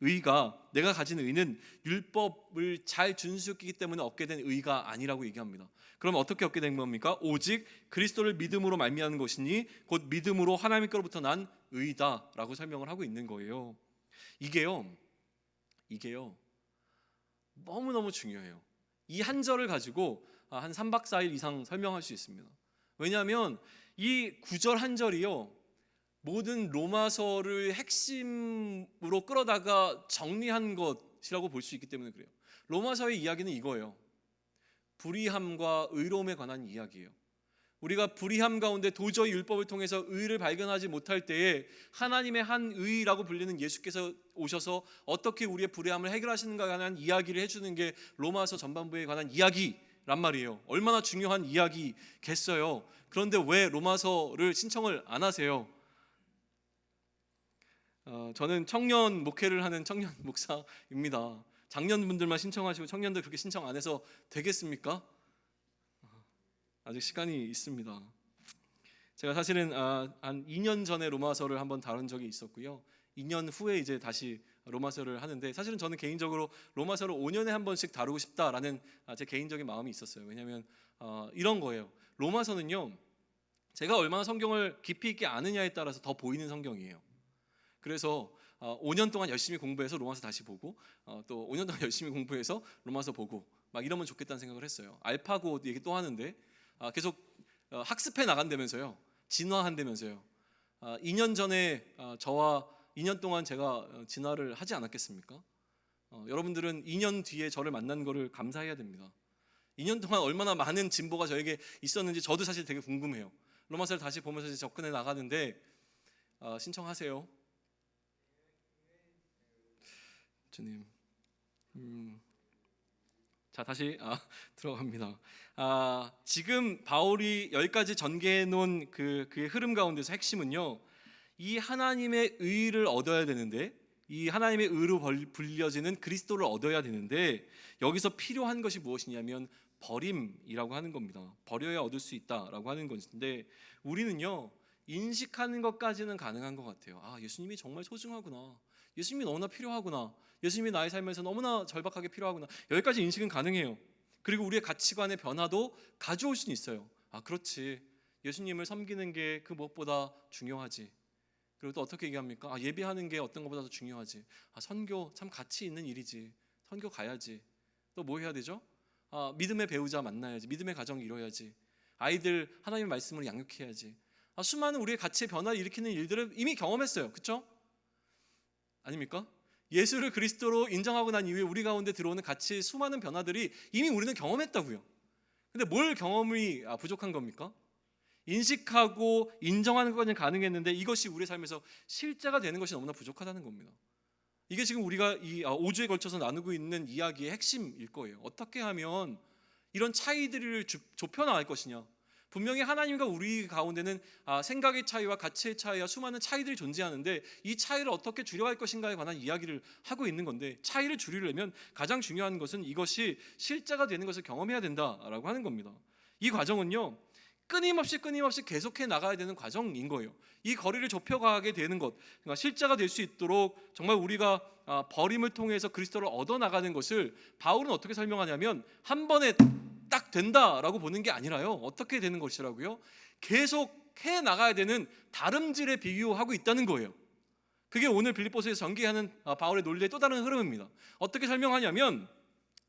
의가, 내가 가진 의는 율법을 잘 준수했기 때문에 얻게 된 의가 아니라고 얘기합니다. 그럼 어떻게 얻게 된 겁니까? 오직 그리스도를 믿음으로 말미암는 것이니 곧 믿음으로 하나님께로부터 난 의다라고 설명을 하고 있는 거예요. 이게요 너무너무 중요해요. 이 한 절을 가지고 한 3박 4일 이상 설명할 수 있습니다. 왜냐하면 이 9절 한 절이요, 모든 로마서를 핵심으로 끌어다가 정리한 것이라고 볼 수 있기 때문에 그래요. 로마서의 이야기는 이거예요. 불의함과 의로움에 관한 이야기예요. 우리가 불의함 가운데 도저히 율법을 통해서 의를 발견하지 못할 때에 하나님의 한 의라고 불리는 예수께서 오셔서 어떻게 우리의 불의함을 해결하시는가에 관한 이야기를 해주는 게 로마서 전반부에 관한 이야기란 말이에요. 얼마나 중요한 이야기겠어요. 그런데 왜 로마서를 신청을 안 하세요? 저는 청년 목회를 하는 청년 목사입니다. 장년분들만 신청하시고 청년들 그렇게 신청 안 해서 되겠습니까? 아직 시간이 있습니다. 제가 사실은 한 2년 전에 로마서를 한번 다룬 적이 있었고요. 2년 후에 이제 다시 로마서를 하는데, 사실은 저는 개인적으로 로마서를 5년에 한 번씩 다루고 싶다라는 제 개인적인 마음이 있었어요. 왜냐하면 이런 거예요. 로마서는요, 제가 얼마나 성경을 깊이 있게 아느냐에 따라서 더 보이는 성경이에요. 그래서 5년 동안 열심히 공부해서 로마서 다시 보고, 또 5년 동안 열심히 공부해서 로마서 보고 막 이러면 좋겠다는 생각을 했어요. 알파고 얘기 또 하는데 계속 학습해 나간다면서요, 진화한다면서요. 2년 전에 저와 2년 동안 제가 진화를 하지 않았겠습니까? 여러분들은 2년 뒤에 저를 만난 거를 감사해야 됩니다. 2년 동안 얼마나 많은 진보가 저에게 있었는지 저도 사실 되게 궁금해요. 로마서를 다시 보면서 이제 접근해 나가는데 신청하세요. 주님. 자, 다시 들어갑니다. 지금 바울이 여기까지 전개해 놓은 그의 흐름 가운데서 핵심은요, 이 하나님의 의를 얻어야 되는데, 이 하나님의 의로 불려지는 그리스도를 얻어야 되는데, 여기서 필요한 것이 무엇이냐면 버림이라고 하는 겁니다. 버려야 얻을 수 있다라고 하는 것인데, 우리는요 인식하는 것까지는 가능한 것 같아요. 예수님이 정말 소중하구나, 예수님이 너무나 필요하구나, 예수님이 나의 삶에서 너무나 절박하게 필요하구나, 여기까지 인식은 가능해요. 그리고 우리의 가치관의 변화도 가져올 수는 있어요. 그렇지, 예수님을 섬기는 게 그 무엇보다 중요하지. 그리고 또 어떻게 얘기합니까? 예배하는 게 어떤 것보다도 중요하지. 선교 참 가치 있는 일이지, 선교 가야지. 또 뭐 해야 되죠? 믿음의 배우자 만나야지, 믿음의 가정 이뤄야지, 아이들 하나님의 말씀으로 양육해야지. 수많은 우리의 가치의 변화를 일으키는 일들을 이미 경험했어요. 그렇죠? 아닙니까? 예수를 그리스도로 인정하고 난 이후에 우리 가운데 들어오는 가치의 수많은 변화들이 이미 우리는 경험했다고요. 근데 뭘 경험이 부족한 겁니까? 인식하고 인정하는 것까지는 가능했는데 이것이 우리 삶에서 실제가 되는 것이 너무나 부족하다는 겁니다. 이게 지금 우리가 이 5주에 걸쳐서 나누고 있는 이야기의 핵심일 거예요. 어떻게 하면 이런 차이들을 좁혀 나갈 것이냐. 분명히 하나님과 우리 가운데는 생각의 차이와 가치의 차이와 수많은 차이들이 존재하는데, 이 차이를 어떻게 줄여갈 것인가에 관한 이야기를 하고 있는 건데, 차이를 줄이려면 가장 중요한 것은 이것이 실제가 되는 것을 경험해야 된다라고 하는 겁니다. 이 과정은요, 끊임없이 계속해 나가야 되는 과정인 거예요. 이 거리를 좁혀가게 되는 것, 그러니까 실자가 될 수 있도록 정말 우리가 버림을 통해서 그리스도를 얻어나가는 것을 바울은 어떻게 설명하냐면 한 번에 딱 된다라고 보는 게 아니라요. 어떻게 되는 것이라고요? 계속 해 나가야 되는 다름질에 비유하고 있다는 거예요. 그게 오늘 빌립보서에서 전개하는 바울의 논리의 또 다른 흐름입니다. 어떻게 설명하냐면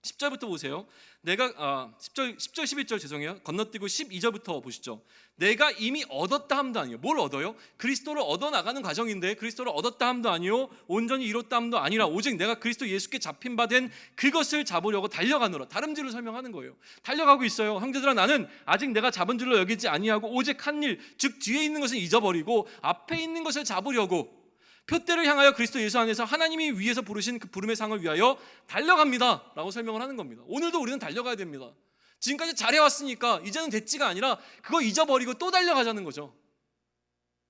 10절부터 보세요. 내가 10절 11절 죄송해요. 건너뛰고 12절부터 보시죠. 내가 이미 얻었다 함도 아니요. 뭘 얻어요? 그리스도를 얻어 나가는 과정인데 그리스도를 얻었다 함도 아니요 온전히 이뤘다 함도 아니라 오직 내가 그리스도 예수께 잡힌 바 된 그것을 잡으려고 달려가노라. 다름질로 설명하는 거예요. 달려가고 있어요. 형제들아, 나는 아직 내가 잡은 줄로 여기지 아니하고 오직 한 일, 즉 뒤에 있는 것을 잊어버리고 앞에 있는 것을 잡으려고 표대를 향하여 그리스도 예수 안에서 하나님이 위에서 부르신 그 부름의 상을 위하여 달려갑니다 라고 설명을 하는 겁니다. 오늘도 우리는 달려가야 됩니다. 지금까지 잘해왔으니까 이제는 됐지가 아니라 그거 잊어버리고 또 달려가자는 거죠.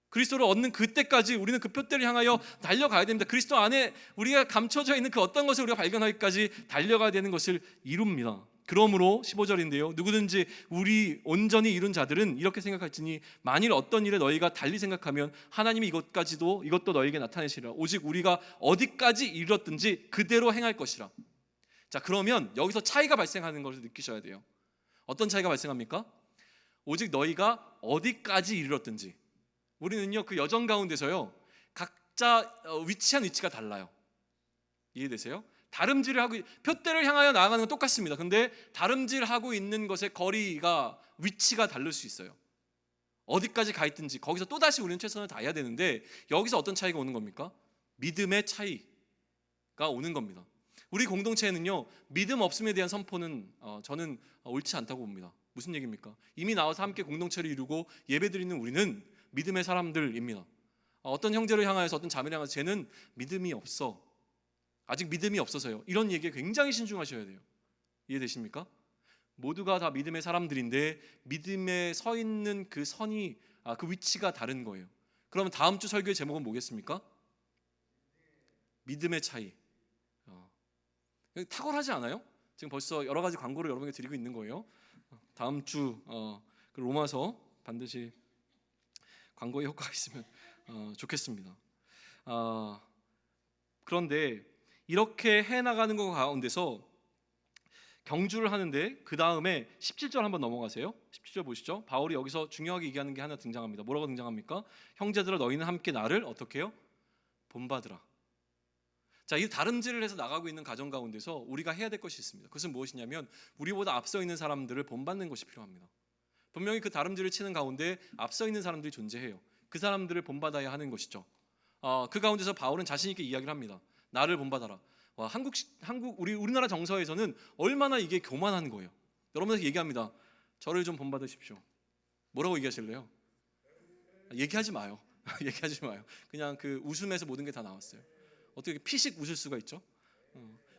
그리스도를 얻는 그때까지 우리는 그 표대를 향하여 달려가야 됩니다. 그리스도 안에 우리가 감춰져 있는 그 어떤 것을 우리가 발견하기까지 달려가야 되는 것을 이룹니다. 그러므로 15절인데요. 누구든지 우리 온전히 이룬 자들은 이렇게 생각할지니 만일 어떤 일에 너희가 달리 생각하면 하나님이 이것도 너희에게 나타내시리라. 오직 우리가 어디까지 이르렀든지 그대로 행할 것이라. 자, 그러면 여기서 차이가 발생하는 것을 느끼셔야 돼요. 어떤 차이가 발생합니까? 오직 너희가 어디까지 이르렀든지. 우리는요 그 여정 가운데서요 각자 위치한 위치가 달라요. 이해되세요? 다름질을 하고 표대를 향하여 나아가는 건 똑같습니다. 근데 다름질하고 있는 것의 거리가 위치가 다를 수 있어요. 어디까지 가 있든지 거기서 또다시 우리는 최선을 다해야 되는데 여기서 어떤 차이가 오는 겁니까? 믿음의 차이가 오는 겁니다. 우리 공동체에는요 믿음 없음에 대한 선포는 저는 옳지 않다고 봅니다. 무슨 얘기입니까? 이미 나와서 함께 공동체를 이루고 예배드리는 우리는 믿음의 사람들입니다. 어떤 형제를 향하여서 어떤 자매를 향해서 쟤는 믿음이 없어, 아직 믿음이 없어서요, 이런 얘기에 굉장히 신중하셔야 돼요. 이해되십니까? 모두가 다 믿음의 사람들인데 믿음에 서 있는 그 선이 그 위치가 다른 거예요. 그러면 다음 주 설교의 제목은 뭐겠습니까? 믿음의 차이. 탁월하지 않아요? 지금 벌써 여러 가지 광고를 여러분에게 드리고 있는 거예요. 다음 주 그 로마서 반드시 광고의 효과가 있으면 좋겠습니다. 그런데 이렇게 해나가는 것 가운데서 경주를 하는데 그 다음에 17절 한번 넘어가세요. 17절 보시죠. 바울이 여기서 중요하게 얘기하는 게 하나 등장합니다. 뭐라고 등장합니까? 형제들아 너희는 함께 나를 어떻게 해요? 본받으라. 자, 이 다름질을 해서 나가고 있는 가정 가운데서 우리가 해야 될 것이 있습니다. 그것은 무엇이냐면 우리보다 앞서 있는 사람들을 본받는 것이 필요합니다. 분명히 그 다름질을 치는 가운데 앞서 있는 사람들이 존재해요. 그 사람들을 본받아야 하는 것이죠. 그 가운데서 바울은 자신 있게 이야기를 합니다. 나를 본받아라. 와, 우리나라 정서에서는 얼마나 이게 교만한 거예요. 여러분한테 얘기합니다. 저를 좀 본받으십시오. 뭐라고 얘기하실래요? 얘기하지 마요. 얘기하지 마요. 그냥 그 웃음에서 모든 게 다 나왔어요. 어떻게 피식 웃을 수가 있죠?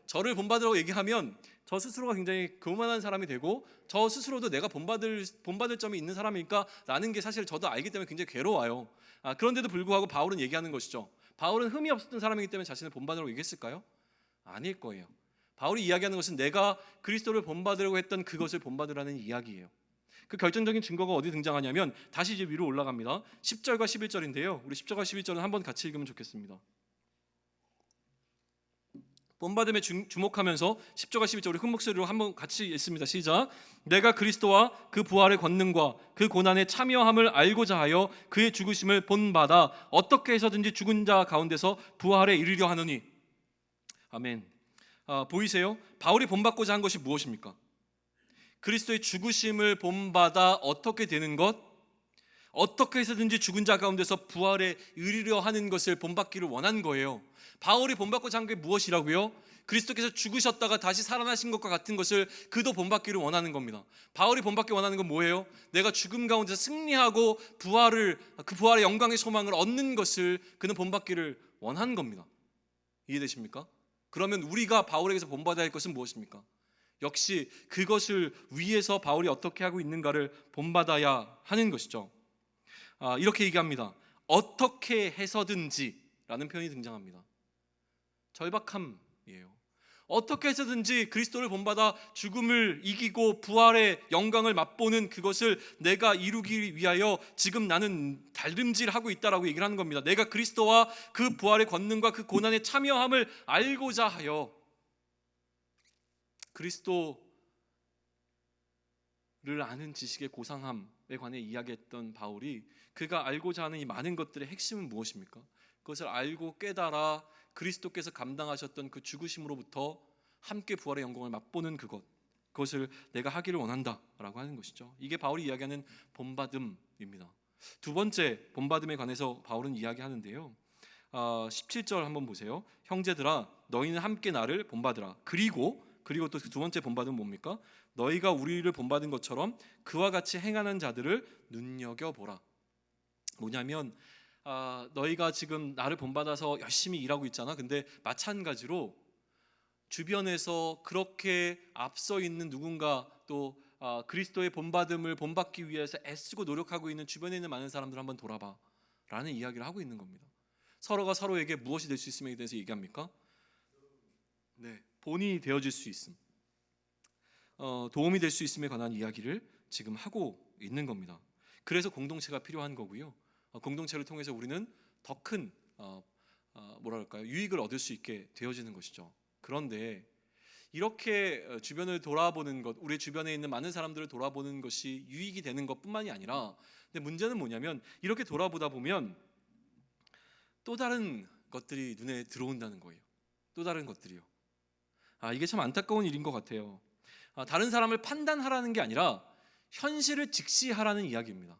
저를 본받으라고 얘기하면 저 스스로가 굉장히 교만한 사람이 되고 저 스스로도 내가 본받을 점이 있는 사람이니까 라는 게 사실 저도 알기 때문에 굉장히 괴로워요. 그런데도 불구하고 바울은 얘기하는 것이죠. 바울은 흠이 없었던 사람이기 때문에 자신을 본받으라고 얘기했을까요? 아닐 거예요. 바울이 이야기하는 것은 내가 그리스도를 본받으려고 했던 그것을 본받으라는 이야기예요. 그 결정적인 증거가 어디 등장하냐면 다시 이제 위로 올라갑니다. 10절과 11절인데요. 우리 10절과 11절은 한번 같이 읽으면 좋겠습니다. 본받음에 주목하면서 10절과 11절 우리 큰 목소리로 한번 같이 읽습니다. 시작. 내가 그리스도와 그 부활의 권능과 그 고난에 참여함을 알고자 하여 그의 죽으심을 본받아 어떻게 해서든지 죽은 자 가운데서 부활에 이르려 하노니. 아멘. 보이세요? 바울이 본받고자 한 것이 무엇입니까? 그리스도의 죽으심을 본받아 어떻게 되는 것? 어떻게 해서든지 죽은 자 가운데서 부활에 이르려 하는 것을 본받기를 원한 거예요. 바울이 본받고자 한 게 무엇이라고요? 그리스도께서 죽으셨다가 다시 살아나신 것과 같은 것을 그도 본받기를 원하는 겁니다. 바울이 본받기 원하는 건 뭐예요? 내가 죽음 가운데서 승리하고 그 부활의 영광의 소망을 얻는 것을 그는 본받기를 원한 겁니다. 이해되십니까? 그러면 우리가 바울에게서 본받아야 할 것은 무엇입니까? 역시 그것을 위해서 바울이 어떻게 하고 있는가를 본받아야 하는 것이죠. 이렇게 얘기합니다. 어떻게 해서든지 라는 표현이 등장합니다. 절박함이에요. 어떻게 해서든지 그리스도를 본받아 죽음을 이기고 부활의 영광을 맛보는 그것을 내가 이루기 위하여 지금 나는 달림질하고 있다라고 얘기를 하는 겁니다. 내가 그리스도와 그 부활의 권능과 그 고난에 참여함을 알고자 하여 그리스도를 아는 지식의 고상함에 관해 이야기했던 바울이 그가 알고자 하는 이 많은 것들의 핵심은 무엇입니까? 그것을 알고 깨달아 그리스도께서 감당하셨던 그 죽으심으로부터 함께 부활의 영광을 맛보는 그것을 내가 하기를 원한다라고 하는 것이죠. 이게 바울이 이야기하는 본받음입니다. 두 번째 본받음에 관해서 바울은 이야기하는데요. 17절 한번 보세요. 형제들아 너희는 함께 나를 본받으라. 그리고 또 두 번째 본받음은 뭡니까? 너희가 우리를 본받은 것처럼 그와 같이 행하는 자들을 눈여겨보라. 뭐냐면 너희가 지금 나를 본받아서 열심히 일하고 있잖아. 근데 마찬가지로 주변에서 그렇게 앞서 있는 누군가 또 그리스도의 본받음을 본받기 위해서 애쓰고 노력하고 있는 주변에 있는 많은 사람들 한번 돌아봐 라는 이야기를 하고 있는 겁니다. 서로가 서로에게 무엇이 될 수 있음에 대해서 얘기합니까? 네, 본이 되어질 수 있음, 도움이 될 수 있음에 관한 이야기를 지금 하고 있는 겁니다. 그래서 공동체가 필요한 거고요. 공동체를 통해서 우리는 더 큰 유익을 얻을 수 있게 되어지는 것이죠. 그런데 이렇게 주변을 돌아보는 것, 우리 주변에 있는 많은 사람들을 돌아보는 것이 유익이 되는 것뿐만이 아니라, 근데 문제는 뭐냐면 이렇게 돌아보다 보면 또 다른 것들이 눈에 들어온다는 거예요. 또 다른 것들이요. 이게 참 안타까운 일인 것 같아요. 다른 사람을 판단하라는 게 아니라 현실을 직시하라는 이야기입니다.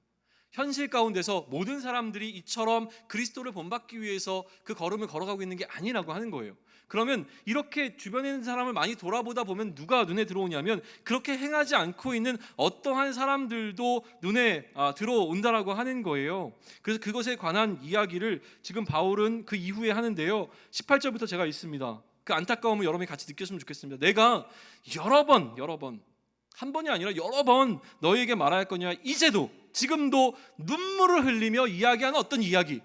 현실 가운데서 모든 사람들이 이처럼 그리스도를 본받기 위해서 그 걸음을 걸어가고 있는 게 아니라고 하는 거예요. 그러면 이렇게 주변에 있는 사람을 많이 돌아보다 보면 누가 눈에 들어오냐면 그렇게 행하지 않고 있는 어떠한 사람들도 눈에 들어온다라고 하는 거예요. 그래서 그것에 관한 이야기를 지금 바울은 그 이후에 하는데요. 18절부터 제가 있습니다. 그 안타까움을 여러분이 같이 느꼈으면 좋겠습니다. 내가 여러 번 한 번이 아니라 여러 번 너희에게 말할 거냐, 이제도 지금도 눈물을 흘리며 이야기하는 어떤 이야기,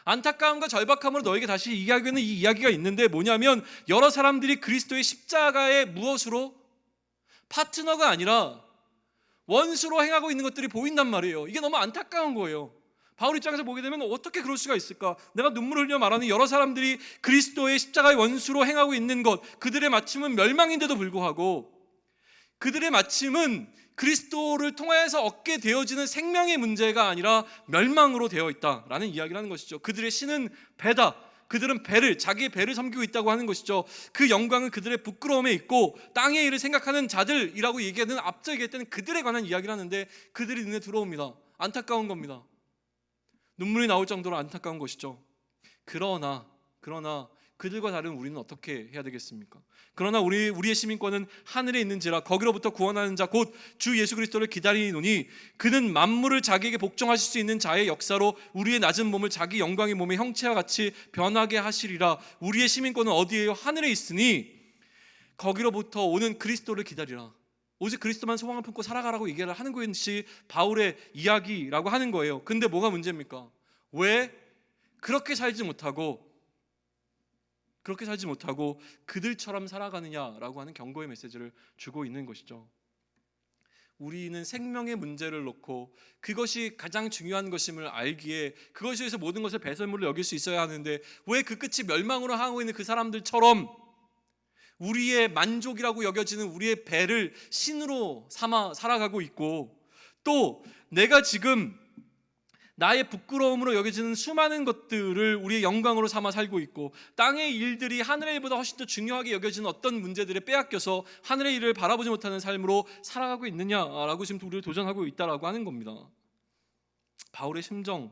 안타까움과 절박함으로 너에게 다시 이야기하는 이 이야기가 있는데 뭐냐면 여러 사람들이 그리스도의 십자가의 무엇으로 파트너가 아니라 원수로 행하고 있는 것들이 보인단 말이에요. 이게 너무 안타까운 거예요. 바울 입장에서 보게 되면 어떻게 그럴 수가 있을까? 내가 눈물을 흘려 말하는 여러 사람들이 그리스도의 십자가의 원수로 행하고 있는 것, 그들의 마침은 멸망인데도 불구하고 그들의 마침은 그리스도를 통해서 얻게 되어지는 생명의 문제가 아니라 멸망으로 되어 있다라는 이야기를 하는 것이죠. 그들의 신은 배다. 그들은 자기의 배를 섬기고 있다고 하는 것이죠. 그 영광은 그들의 부끄러움에 있고 땅의 일을 생각하는 자들이라고 얘기하는, 앞서 얘기했던 그들에 관한 이야기를 하는데 그들이 눈에 들어옵니다. 안타까운 겁니다. 눈물이 나올 정도로 안타까운 것이죠. 그러나 그들과 다른 우리는 어떻게 해야 되겠습니까? 그러나 우리의 시민권은 하늘에 있는지라 거기로부터 구원하는 자 곧 주 예수 그리스도를 기다리노니 그는 만물을 자기에게 복종하실 수 있는 자의 역사로 우리의 낮은 몸을 자기 영광의 몸의 형체와 같이 변하게 하시리라. 우리의 시민권은 어디에요? 하늘에 있으니 거기로부터 오는 그리스도를 기다리라. 오직 그리스도만 소망을 품고 살아가라고 얘기를 하는 것이 바울의 이야기라고 하는 거예요. 근데 뭐가 문제입니까? 왜 그렇게 살지 못하고 그들처럼 살아가느냐라고 하는 경고의 메시지를 주고 있는 것이죠. 우리는 생명의 문제를 놓고 그것이 가장 중요한 것임을 알기에 그것에 의해서 모든 것을 배설물로 여길 수 있어야 하는데 왜 그 끝이 멸망으로 향하고 있는 그 사람들처럼 우리의 만족이라고 여겨지는 우리의 배를 신으로 삼아 살아가고 있고, 또 내가 지금 나의 부끄러움으로 여겨지는 수많은 것들을 우리의 영광으로 삼아 살고 있고, 땅의 일들이 하늘의 일보다 훨씬 더 중요하게 여겨지는 어떤 문제들에 빼앗겨서 하늘의 일을 바라보지 못하는 삶으로 살아가고 있느냐라고 지금 우리를 도전하고 있다라고 하는 겁니다. 바울의 심정이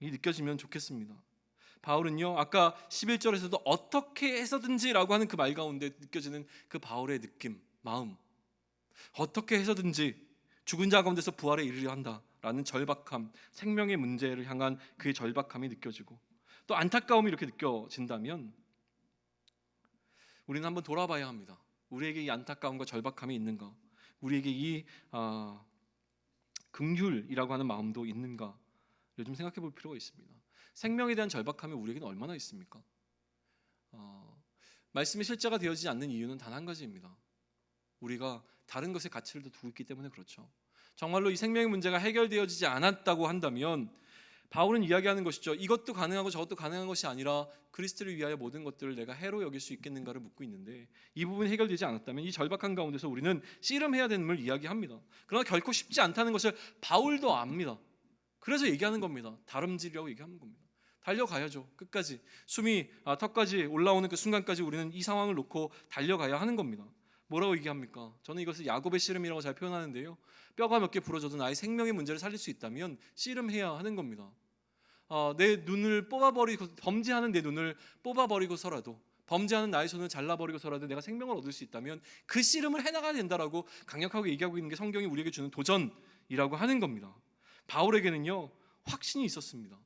느껴지면 좋겠습니다. 바울은요, 아까 11절에서도 어떻게 해서든지라고 하는 그 말 가운데 느껴지는 그 바울의 느낌, 마음, 어떻게 해서든지 죽은 자 가운데서 부활에 이르려 한다라는 절박함, 생명의 문제를 향한 그의 절박함이 느껴지고 또 안타까움이 이렇게 느껴진다면 우리는 한번 돌아봐야 합니다. 우리에게 이 안타까움과 절박함이 있는가? 우리에게 이 긍휼이라고 하는 마음도 있는가? 좀 생각해 볼 필요가 있습니다. 생명에 대한 절박함이 우리에게는 얼마나 있습니까? 말씀이 실제가 되어지지 않는 이유는 단 한 가지입니다. 우리가 다른 것에 가치를 더 두고 있기 때문에 그렇죠. 정말로 이 생명의 문제가 해결되어지지 않았다고 한다면 바울은 이야기하는 것이죠. 이것도 가능하고 저것도 가능한 것이 아니라 그리스도를 위하여 모든 것들을 내가 해로 여길 수 있겠는가를 묻고 있는데, 이 부분이 해결되지 않았다면 이 절박한 가운데서 우리는 씨름해야 되는걸 이야기합니다. 그러나 결코 쉽지 않다는 것을 바울도 압니다. 그래서 얘기하는 겁니다. 다름질이라고 얘기하는 겁니다. 달려가야죠. 끝까지 숨이 턱까지 올라오는 그 순간까지 우리는 이 상황을 놓고 달려가야 하는 겁니다. 뭐라고 얘기합니까? 저는 이것을 야곱의 씨름이라고 잘 표현하는데요, 뼈가 몇 개 부러져도 나의 생명의 문제를 살릴 수 있다면 씨름해야 하는 겁니다. 내 눈을 뽑아버리고, 범죄하는 내 눈을 뽑아버리고서라도, 범죄하는 나의 손을 잘라버리고서라도 내가 생명을 얻을 수 있다면 그 씨름을 해나가야 된다라고 강력하게 얘기하고 있는 게 성경이 우리에게 주는 도전이라고 하는 겁니다. 바울에게는요 확신이 있었습니다.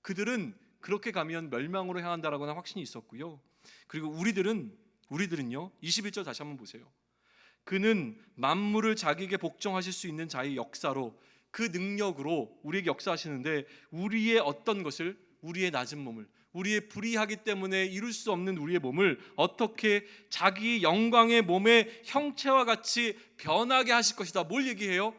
그들은 그렇게 가면 멸망으로 향한다라고 하는 확신이 있었고요. 그리고 우리들은요 21절 다시 한번 보세요. 그는 만물을 자기에게 복종하실 수 있는 자의 역사로, 그 능력으로 우리에게 역사하시는데, 우리의 어떤 것을, 우리의 낮은 몸을, 우리의 불의하기 때문에 이룰 수 없는 우리의 몸을 어떻게 자기 영광의 몸의 형체와 같이 변하게 하실 것이다. 뭘 얘기해요?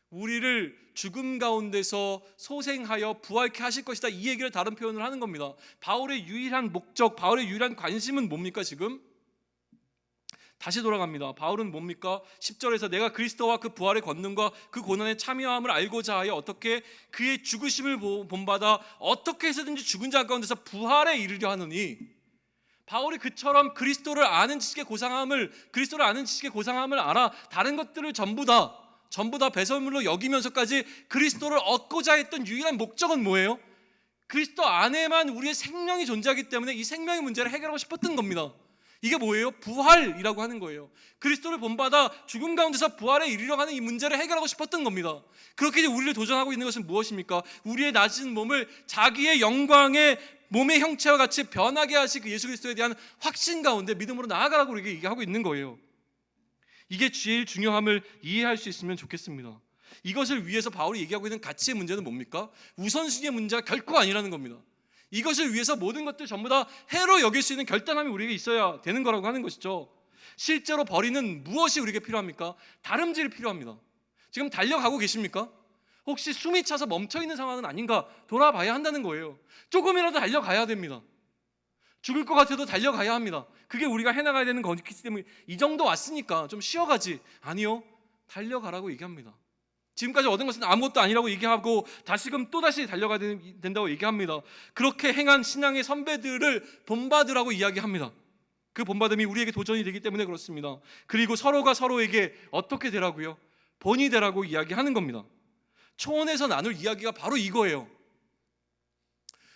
우리를 죽음 가운데서 소생하여 부활케 하실 것이다. 이 얘기를 다른 표현을 하는 겁니다. 바울의 유일한 목적, 바울의 유일한 관심은 뭡니까? 지금 다시 돌아갑니다. 바울은 뭡니까? 10절에서 내가 그리스도와 그 부활의 권능과 그 고난에 참여함을 알고자 하여 어떻게 그의 죽으심을 본받아 어떻게 해서든지 죽은 자 가운데서 부활에 이르려 하느니, 바울이 그처럼 그리스도를 아는 지식의 고상함을 알아 다른 것들을 전부 다 배설물로 여기면서까지 그리스도를 얻고자 했던 유일한 목적은 뭐예요? 그리스도 안에만 우리의 생명이 존재하기 때문에 이 생명의 문제를 해결하고 싶었던 겁니다. 이게 뭐예요? 부활이라고 하는 거예요. 그리스도를 본받아 죽음 가운데서 부활에 이르려 하는 이 문제를 해결하고 싶었던 겁니다. 그렇게 우리를 도전하고 있는 것은 무엇입니까? 우리의 낮은 몸을 자기의 영광의 몸의 형체와 같이 변하게 하신 그 예수 그리스도에 대한 확신 가운데 믿음으로 나아가라고 우리에게 얘기하고 있는 거예요. 이게 제일 중요함을 이해할 수 있으면 좋겠습니다. 이것을 위해서 바울이 얘기하고 있는 가치의 문제는 뭡니까? 우선순위의 문제가 결코 아니라는 겁니다. 이것을 위해서 모든 것들 전부 다 해로 여길 수 있는 결단함이 우리에게 있어야 되는 거라고 하는 것이죠. 실제로 버리는 무엇이 우리에게 필요합니까? 다름질이 필요합니다. 지금 달려가고 계십니까? 혹시 숨이 차서 멈춰있는 상황은 아닌가 돌아봐야 한다는 거예요. 조금이라도 달려가야 됩니다. 죽을 것 같아도 달려가야 합니다. 그게 우리가 해나가야 되는 거기 때문에, 이 정도 왔으니까 좀 쉬어가지. 아니요, 달려가라고 얘기합니다. 지금까지 얻은 것은 아무것도 아니라고 얘기하고 다시금 또다시 달려가야 된다고 얘기합니다. 그렇게 행한 신앙의 선배들을 본받으라고 이야기합니다. 그 본받음이 우리에게 도전이 되기 때문에 그렇습니다. 그리고 서로가 서로에게 어떻게 되라고요? 본이 되라고 이야기하는 겁니다. 초원에서 나눌 이야기가 바로 이거예요.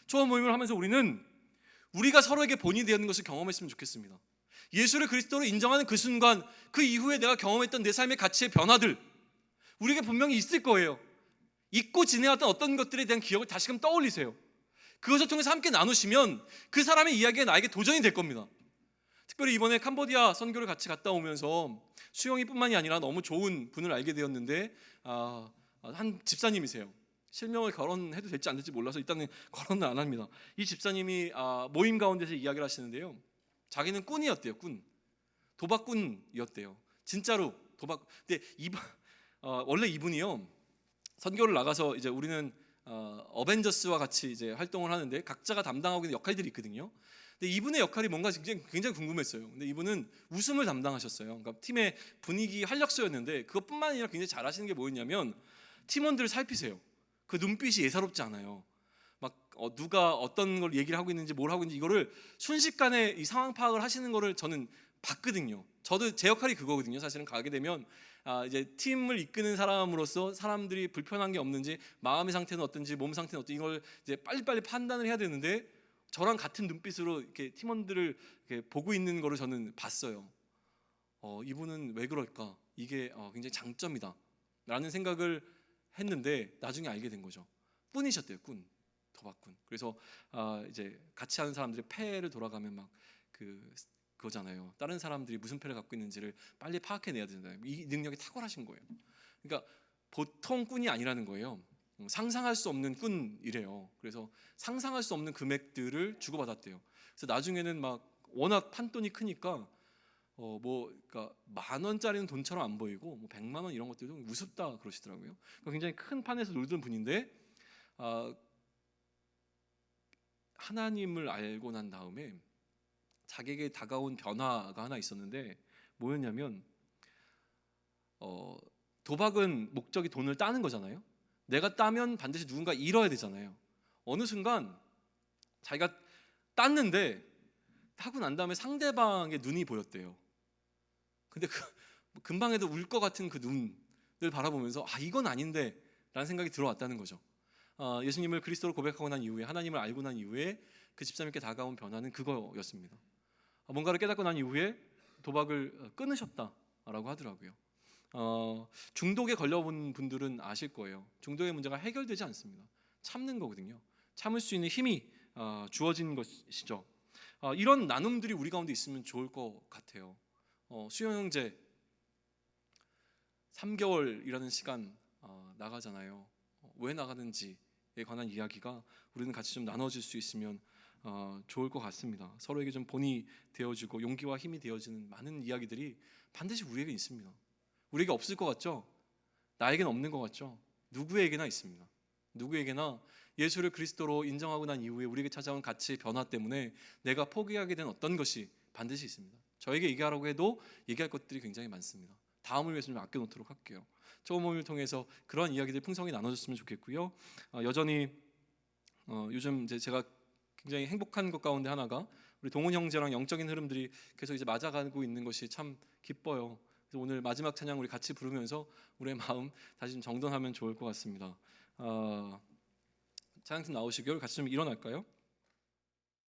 초원 모임을 하면서 우리가 서로에게 본이 되는 것을 경험했으면 좋겠습니다. 예수를 그리스도로 인정하는 그 순간, 그 이후에 내가 경험했던 내 삶의 가치의 변화들, 우리에게 분명히 있을 거예요. 잊고 지내왔던 어떤 것들에 대한 기억을 다시금 떠올리세요. 그것을 통해서 함께 나누시면 그 사람의 이야기가 나에게 도전이 될 겁니다. 특별히 이번에 캄보디아 선교를 같이 갔다 오면서 수영이뿐만이 아니라 너무 좋은 분을 알게 되었는데, 한 집사님이세요. 실명을 거론해도 될지 안 될지 몰라서 일단은 거론은 안 합니다. 이 집사님이 모임 가운데서 이야기를 하시는데요, 자기는 꾼이었대요. 도박꾼이었대요. 진짜로 도박. 근데 원래 이분이요, 선교를 나가서 이제 우리는 어벤져스와 같이 이제 활동을 하는데 각자가 담당하고 있는 역할들이 있거든요. 근데 이분의 역할이 뭔가 굉장히 궁금했어요. 근데 이분은 웃음을 담당하셨어요. 그러니까 팀의 분위기 활력소였는데, 그것뿐만 아니라 굉장히 잘하시는 게 뭐였냐면 팀원들을 살피세요. 그 눈빛이 예사롭지 않아요. 막 누가 어떤 걸 얘기를 하고 있는지 뭘 하고 있는지 이거를 순식간에 이 상황 파악을 하시는 거를 저는 봤거든요. 저도 제 역할이 그거거든요. 사실은 가게 되면 이제 팀을 이끄는 사람으로서 사람들이 불편한 게 없는지, 마음의 상태는 어떤지, 몸 상태는 어떤지, 이걸 이제 빨리빨리 판단을 해야 되는데, 저랑 같은 눈빛으로 이렇게 팀원들을 이렇게 보고 있는 거를 저는 봤어요. 이분은 왜 그럴까? 이게 굉장히 장점이다 라는 생각을 했는데, 나중에 알게 된 거죠. 꾼이셨대요. 도박꾼. 그래서 이제 같이 하는 사람들이 패를 돌아가면 막 그거잖아요. 다른 사람들이 무슨 패를 갖고 있는지를 빨리 파악해내야 된다. 이 능력이 탁월하신 거예요. 그러니까 보통 꾼이 아니라는 거예요. 상상할 수 없는 꾼이래요. 그래서 상상할 수 없는 금액들을 주고받았대요. 그래서 나중에는 막 워낙 판돈이 크니까 그러니까 10,000원짜리는 돈처럼 안 보이고 뭐 100만 원 이런 것들도 우습다 그러시더라고요. 그러니까 굉장히 큰 판에서 놀던 분인데 하나님을 알고 난 다음에 자기에게 다가온 변화가 하나 있었는데 뭐였냐면 도박은 목적이 돈을 따는 거잖아요. 내가 따면 반드시 누군가 잃어야 되잖아요. 어느 순간 자기가 땄는데 하고 난 다음에 상대방의 눈이 보였대요. 근데 금방 해도 울 것 같은 그 눈을 바라보면서 이건 아닌데 라는 생각이 들어왔다는 거죠. 예수님을 그리스도로 고백하고 난 이후에, 하나님을 알고 난 이후에 그 집사님께 다가온 변화는 그거였습니다. 뭔가를 깨닫고 난 이후에 도박을 끊으셨다라고 하더라고요. 중독에 걸려본 분들은 아실 거예요. 중독의 문제가 해결되지 않습니다. 참는 거거든요. 참을 수 있는 힘이 주어진 것이죠. 이런 나눔들이 우리 가운데 있으면 좋을 것 같아요. 수영 형제 3개월이라는 시간 나가잖아요. 왜 나가는지에 관한 이야기가 우리는 같이 좀 나눠질 수 있으면 좋을 것 같습니다. 서로에게 좀 본이 되어주고 용기와 힘이 되어지는 많은 이야기들이 반드시 우리에게 있습니다. 우리에게 없을 것 같죠? 나에게는 없는 것 같죠? 누구에게나 있습니다. 누구에게나 예수를 그리스도로 인정하고 난 이후에 우리에게 찾아온 가치 변화 때문에 내가 포기하게 된 어떤 것이 반드시 있습니다. 저에게 얘기하라고 해도 얘기할 것들이 굉장히 많습니다. 다음을 위해서 좀 아껴놓도록 할게요. 처음 모임을 통해서 그런 이야기들 풍성히 나눠줬으면 좋겠고요. 여전히 요즘 이제 제가 굉장히 행복한 것 가운데 하나가 우리 동훈 형제랑 영적인 흐름들이 계속 이제 맞아가고 있는 것이 참 기뻐요. 그래서 오늘 마지막 찬양 우리 같이 부르면서 우리의 마음 다시 좀 정돈하면 좋을 것 같습니다. 찬양팀 나오시고요. 같이 좀 일어날까요?